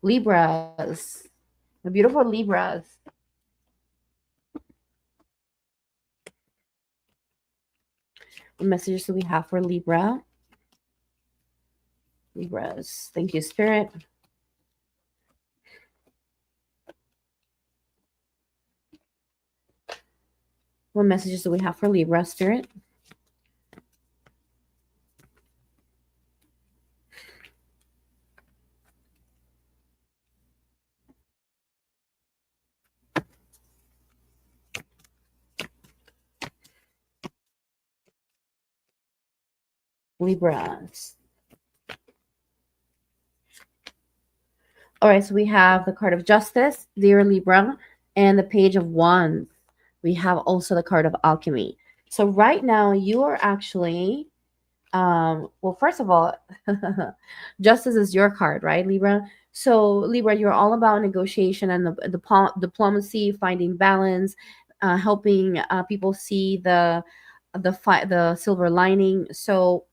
Libras, the beautiful Libras. What messages do we have for Libras? Thank you, Spirit. What messages do we have for Libra, Spirit? Libras. All right, so we have the card of Justice, dear Libra, and the Page of Wands. We have also the card of Alchemy. So right now you are actually, well, first of all, Justice is your card, right, Libra? So Libra, you're all about negotiation and the diplomacy, finding balance, helping people see the silver lining. So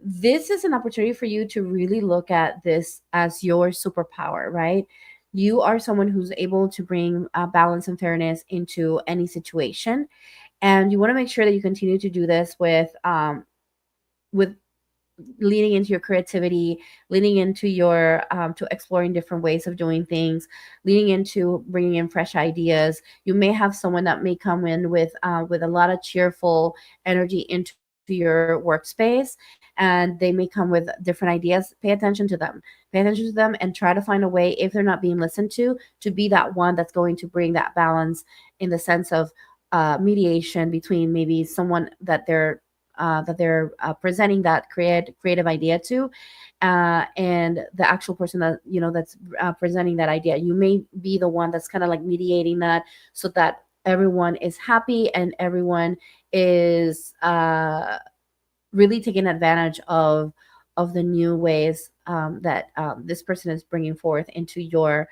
this is an opportunity for you to really look at this as your superpower, right? You are someone who's able to bring balance and fairness into any situation, and you want to make sure that you continue to do this with leaning into your creativity, leaning into your to exploring different ways of doing things, leaning into bringing in fresh ideas. You may have someone that may come in with a lot of cheerful energy into your workspace, and they may come with different ideas. Pay attention to them. Pay attention to them and try to find a way, if they're not being listened to be that one that's going to bring that balance in the sense of mediation between maybe someone that they're presenting that creative idea to, and the actual person that that's presenting that idea. You may be the one that's kind of like mediating that, so that everyone is happy and everyone is really taking advantage of the new ways that this person is bringing forth into your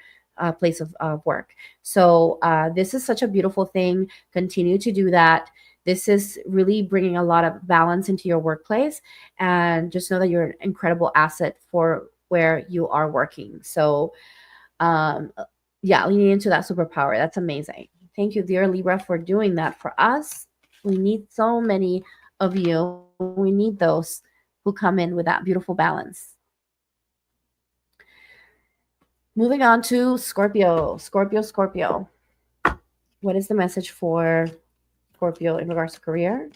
place of work. So this is such a beautiful thing. Continue to do that. This is really bringing a lot of balance into your workplace, and just know that you're an incredible asset for where you are working. So um, yeah, leaning into that superpower. That's amazing. Thank you, dear Libra, for doing that for us. We need so many of you. We need those who come in with that beautiful balance. Moving on to Scorpio. Scorpio. What is the message for Scorpio in regards to career?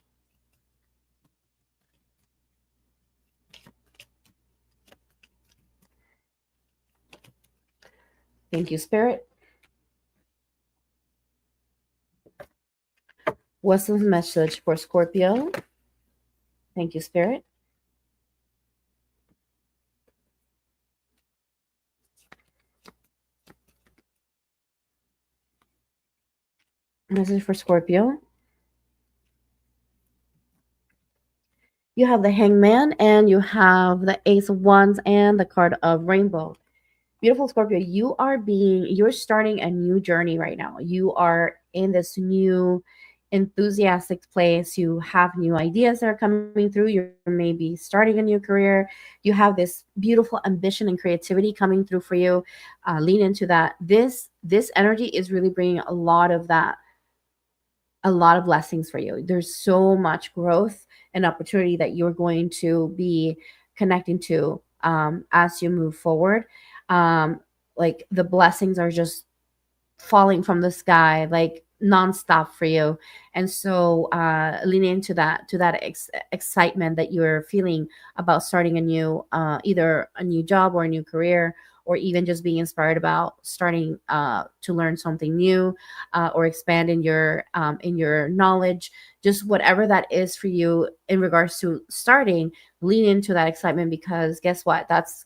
Thank you, Spirit. What's the message for Scorpio? Thank you, Spirit. Message for Scorpio. You have the Hangman, and you have the Ace of Wands and the card of Rainbow. Beautiful Scorpio, you're starting a new journey right now. You are in enthusiastic place. You have new ideas that are coming through. You're maybe starting a new career. You have this beautiful ambition and creativity coming through for you. Lean into that. This energy is really bringing a lot of that, a lot of blessings for you. There's so much growth and opportunity that you're going to be connecting to as you move forward. Um, like the blessings are just falling from the sky like nonstop for you. And so lean into that, to that excitement that you're feeling about starting a new either a new job or a new career, or even just being inspired about starting to learn something new, or expand in your knowledge. Just whatever that is for you in regards to starting, lean into that excitement, because guess what, that's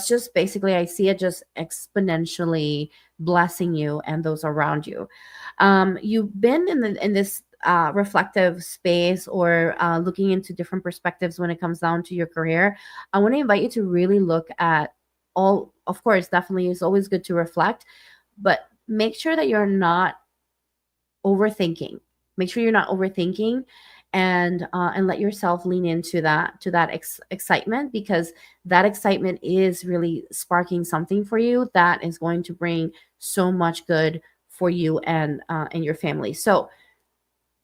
just basically, I see it just exponentially blessing you and those around you. You've been in this reflective space, or looking into different perspectives when it comes down to your career. I want to invite you to really look at all. Of course, definitely, it's always good to reflect, but make sure that you're not overthinking. Make sure you're not overthinking, and let yourself lean into that, to that excitement, because that excitement is really sparking something for you that is going to bring so much good for you and your family. So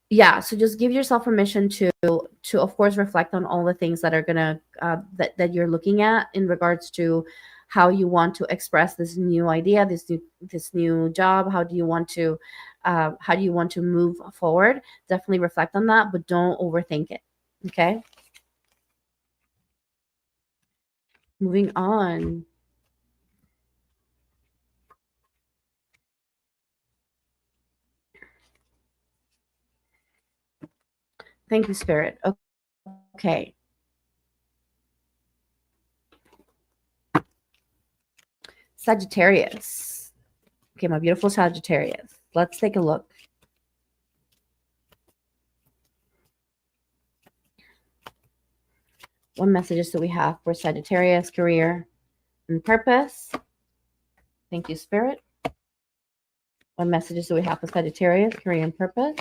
yeah, so just give yourself permission to of course reflect on all the things that are gonna that you're looking at in regards to how you want to express this new idea, this new job. How do you want to move forward? Definitely reflect on that, but don't overthink it. Okay, moving on. Thank you, Spirit. Okay, Sagittarius. Okay, my beautiful Sagittarius. Let's take a look. What messages do we have for Sagittarius, career and purpose? Thank you, Spirit. What messages do we have for Sagittarius, career and purpose?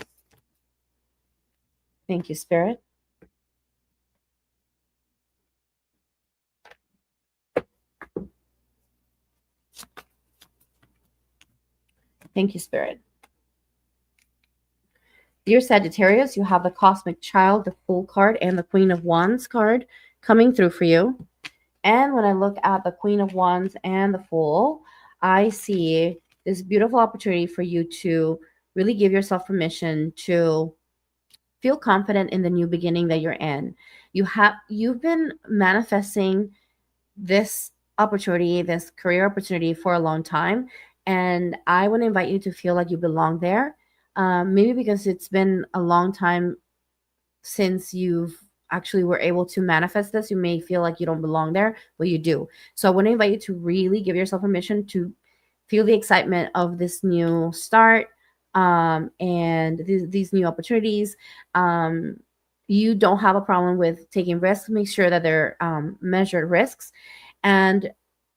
Thank you, Spirit. Thank you, Spirit. Dear Sagittarius, you have the Cosmic Child, the Fool card, and the Queen of Wands card coming through for you. And when I look at the Queen of Wands and the Fool, I see this beautiful opportunity for you to really give yourself permission to feel confident in the new beginning that you're in. You've been manifesting this opportunity, this career opportunity for a long time. And I want to invite you to feel like you belong there. Maybe because it's been a long time since you've actually were able to manifest this, you may feel like you don't belong there, but you do. So I want to invite you to really give yourself permission to feel the excitement of this new start, and these new opportunities. You don't have a problem with taking risks. Make sure that they're measured risks. And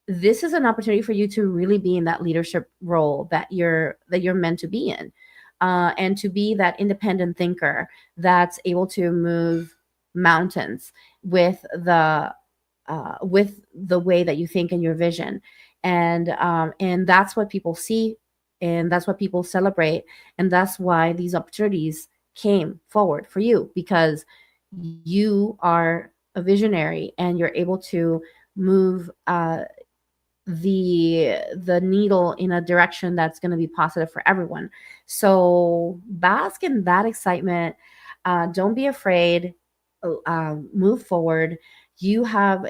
this is an opportunity for you to really be in that leadership role that you're meant to be in, and to be that independent thinker that's able to move mountains with the way that you think and your vision. And that's what people see, and that's what people celebrate, and that's why these opportunities came forward for you, because you are a visionary and you're able to move the needle in a direction that's going to be positive for everyone. So bask in that excitement. Don't be afraid. Move forward. You have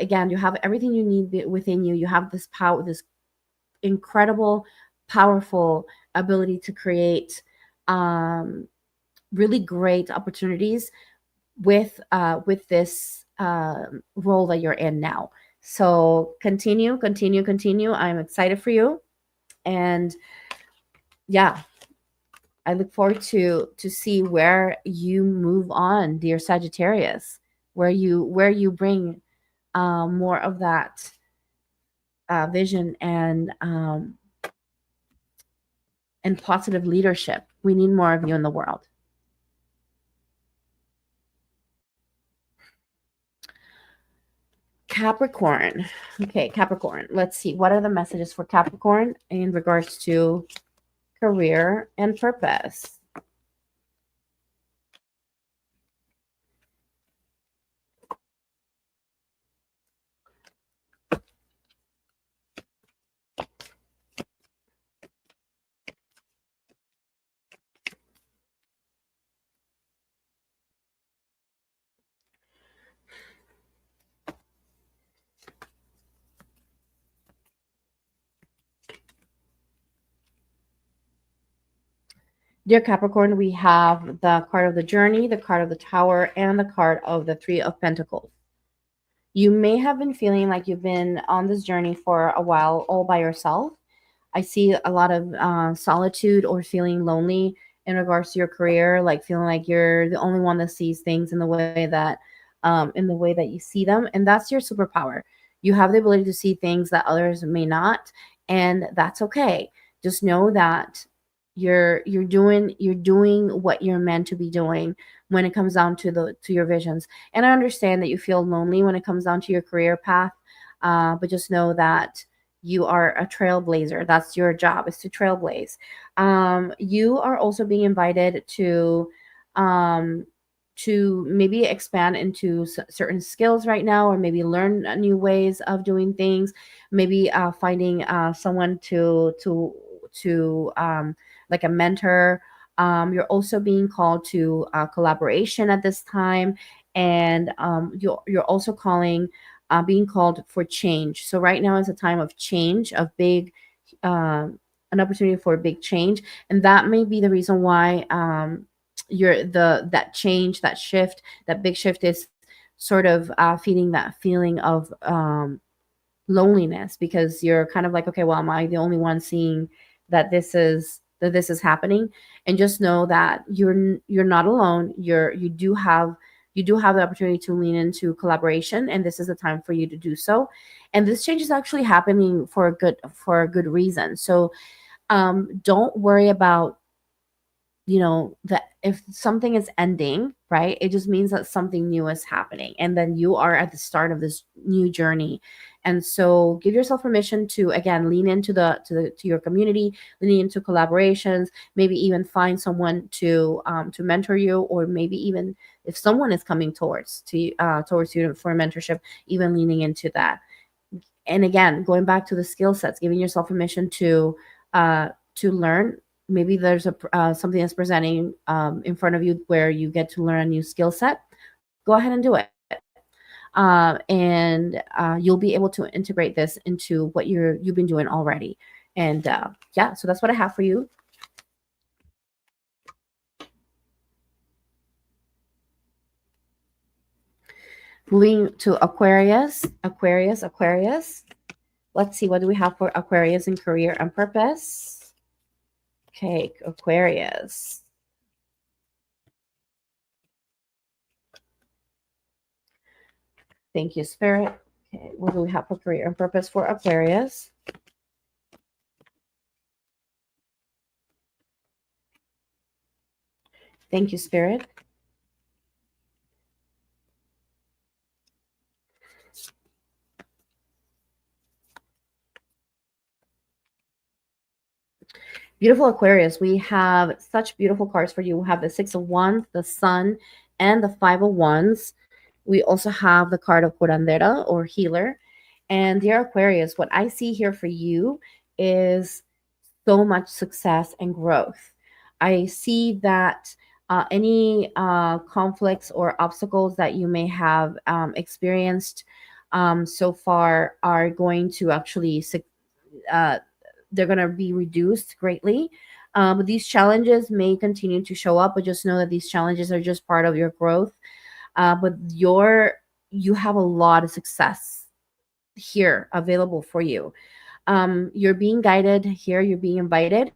everything you need within you. You have this power, this incredible, powerful ability to create um, really great opportunities with this role that you're in now. So continue, continue, continue. I'm excited for you, and yeah, I look forward to see where you move on, dear Sagittarius, where you bring more of that vision and positive leadership. We need more of you in the world. Capricorn. Okay, Capricorn. Let's see. What are the messages for Capricorn in regards to career and purpose? Dear Capricorn, we have the card of the journey, the card of the tower, and the card of the three of pentacles. You may have been feeling like you've been on this journey for a while all by yourself. I see a lot of solitude or feeling lonely in regards to your career, like feeling like you're the only one that sees things in the way that you see them, and that's your superpower. You have the ability to see things that others may not, and that's okay. Just know that you're doing what you're meant to be doing when it comes down to your visions. And I understand that you feel lonely when it comes down to your career path, but just know that you are a trailblazer. That's your job, is to trailblaze. You are also being invited um, to maybe expand into certain skills right now, or maybe learn new ways of doing things. Maybe finding someone to like a mentor. You're also being called to collaboration at this time, and you're also being called for change. So right now is a time of change, of big, an opportunity for a big change, and that may be the reason why that change, that shift, that big shift is sort of feeding that feeling of loneliness, because you're kind of like, okay, well, am I the only one seeing that this is happening? And just know that you're not alone. You do have the opportunity to lean into collaboration, and this is the time for you to do so. And this change is actually happening for a good reason. So don't worry about, that if something is ending, right, it just means that something new is happening, and then you are at the start of this new journey. And so give yourself permission to, again, lean into to your community, lean into collaborations, maybe even find someone to mentor you, or maybe even if someone is coming towards you for mentorship, even leaning into that. And again, going back to the skill sets, giving yourself permission to learn. Maybe there's something that's presenting in front of you where you get to learn a new skill set. Go ahead and do it, and you'll be able to integrate this into what you've been doing already. And yeah, so that's what I have for you. Moving to Aquarius. Let's see, what do we have for Aquarius in career and purpose? Okay, Aquarius. Thank you, Spirit. Okay, what do we have for career and purpose for Aquarius? Thank you, Spirit. Beautiful Aquarius, we have such beautiful cards for you. We have the Six of Wands, the Sun, and the Five of Wands. We also have the card of curandera, or healer. And dear Aquarius, what I see here for you is so much success and growth. I see that any conflicts or obstacles that you may have experienced so far are going to actually uh, they're going to be reduced greatly. But these challenges may continue to show up, but just know that these challenges are just part of your growth. But you have a lot of success here available for you. You're being guided here. You're being invited.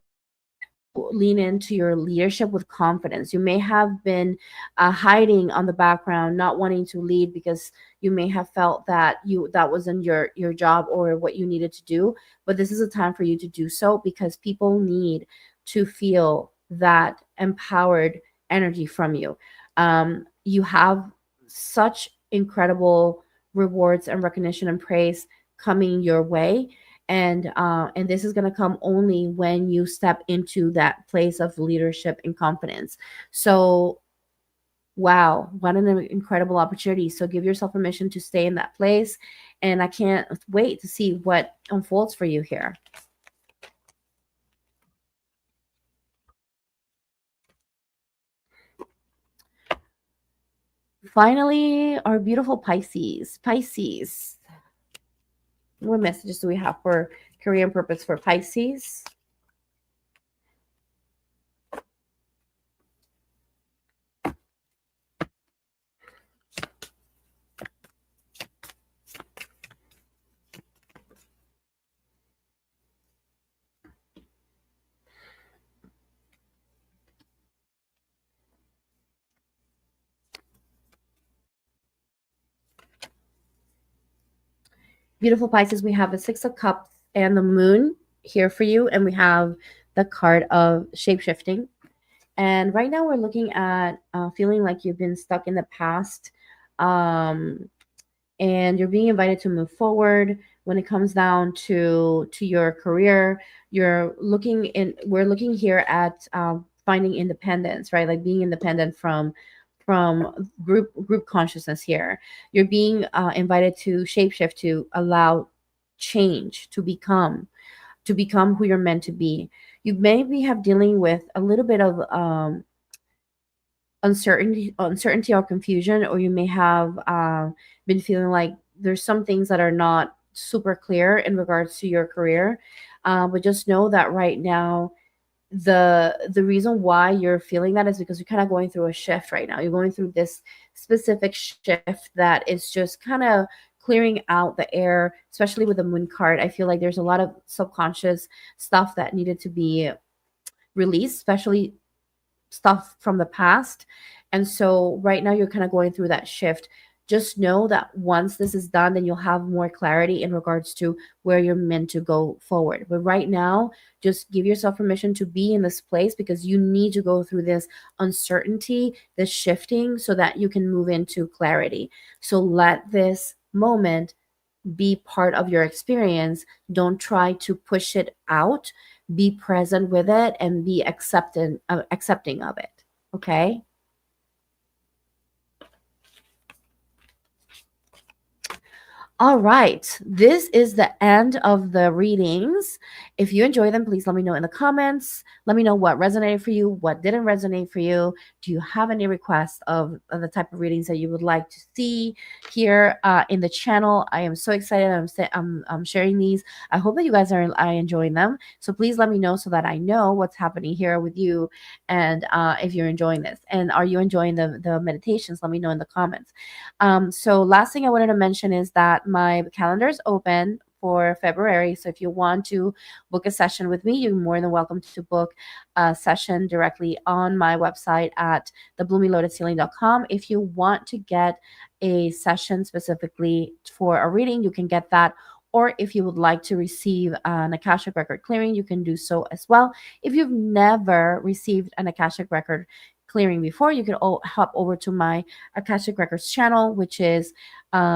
Lean into your leadership with confidence. You may have been hiding on the background, not wanting to lead because you may have felt that wasn't your job or what you needed to do. But this is a time for you to do so, because people need to feel that empowered energy from you. You have such incredible rewards and recognition and praise coming your way, and this is going to come only when you step into that place of leadership and confidence. So wow, what an incredible opportunity. So give yourself permission to stay in that place, and I can't wait to see what unfolds for you here. Finally, our beautiful Pisces. Pisces. What messages do we have for career and purpose for Pisces? Beautiful Pisces, we have the Six of Cups and the Moon here for you, and we have the card of shapeshifting. And right now, we're looking at feeling like you've been stuck in the past, um, and you're being invited to move forward. When it comes down to your career, we're looking here at finding independence, right? Like being independent from group consciousness here. You're being invited to shapeshift, to allow change, to become who you're meant to be. You maybe have dealing with a little bit of uncertainty or confusion, or you may have been feeling like there's some things that are not super clear in regards to your career. But just know that right now, the reason why you're feeling that is because you're kind of going through a shift right now. You're going through this specific shift that is just kind of clearing out the air, especially with the moon card. I feel like there's a lot of subconscious stuff that needed to be released, especially stuff from the past. And so right now you're kind of going through that shift. Just know that once this is done, then you'll have more clarity in regards to where you're meant to go forward. But right now, just give yourself permission to be in this place, because you need to go through this uncertainty, this shifting, so that you can move into clarity. So let this moment be part of your experience. Don't try to push it out. Be present with it and be accepting of it. Okay. All right. This is the end of the readings. If you enjoy them, please let me know in the comments. Let me know what resonated for you, what didn't resonate for you. Do you have any requests of the type of readings that you would like to see here in the channel? I am so excited. I'm sharing these. I hope that you guys are enjoying them. So please let me know so that I know what's happening here with you, and if you're enjoying this. And are you enjoying the meditations? Let me know in the comments. So last thing I wanted to mention is that my calendar is open for February. So if you want to book a session with me, you're more than welcome to book a session directly on my website at thebloominglotushealing.com. If you want to get a session specifically for a reading, you can get that. Or if you would like to receive an Akashic record clearing, you can do so as well. If you've never received an Akashic record clearing before, you can hop over to my Akashic Records channel, which is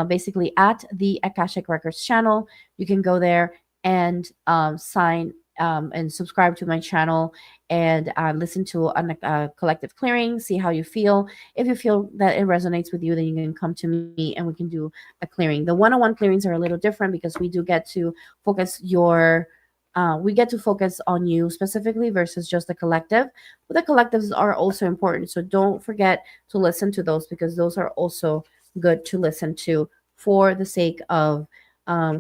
basically at the Akashic Records channel. You can go there and sign and subscribe to my channel, and listen to a collective clearing, see how you feel. If you feel that it resonates with you, then you can come to me and we can do a clearing. The one-on-one clearings are a little different because we do get to focus we get to focus on you specifically versus just the collective. But the collectives are also important. So don't forget to listen to those, because those are also good to listen to for the sake of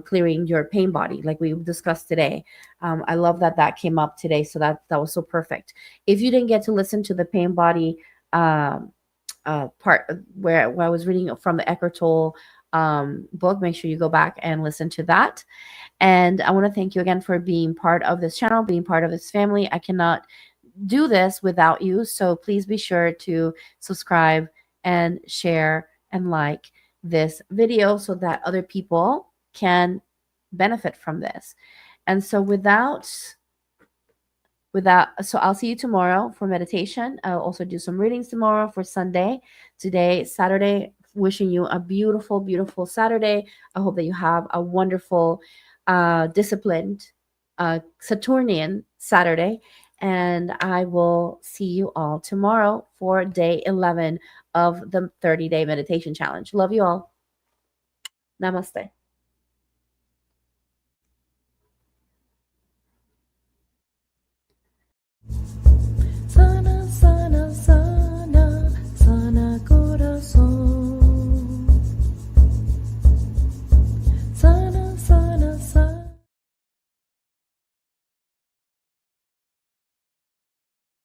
clearing your pain body, like we discussed today. I love that came up today. So that was so perfect. If you didn't get to listen to the pain body part where I was reading from the Eckhart Tolle book, make sure you go back and listen to that. And I want to thank you again for being part of this channel, being part of this family. I cannot do this without you. So please be sure to subscribe and share and like this video so that other people can benefit from this. And so without with that, so I'll see you tomorrow for meditation. I'll also do some readings tomorrow for Sunday. Today, Saturday, wishing you a beautiful, beautiful Saturday. I hope that you have a wonderful, disciplined, Saturnian Saturday. And I will see you all tomorrow for day 11 of the 30-day meditation challenge. Love you all. Namaste.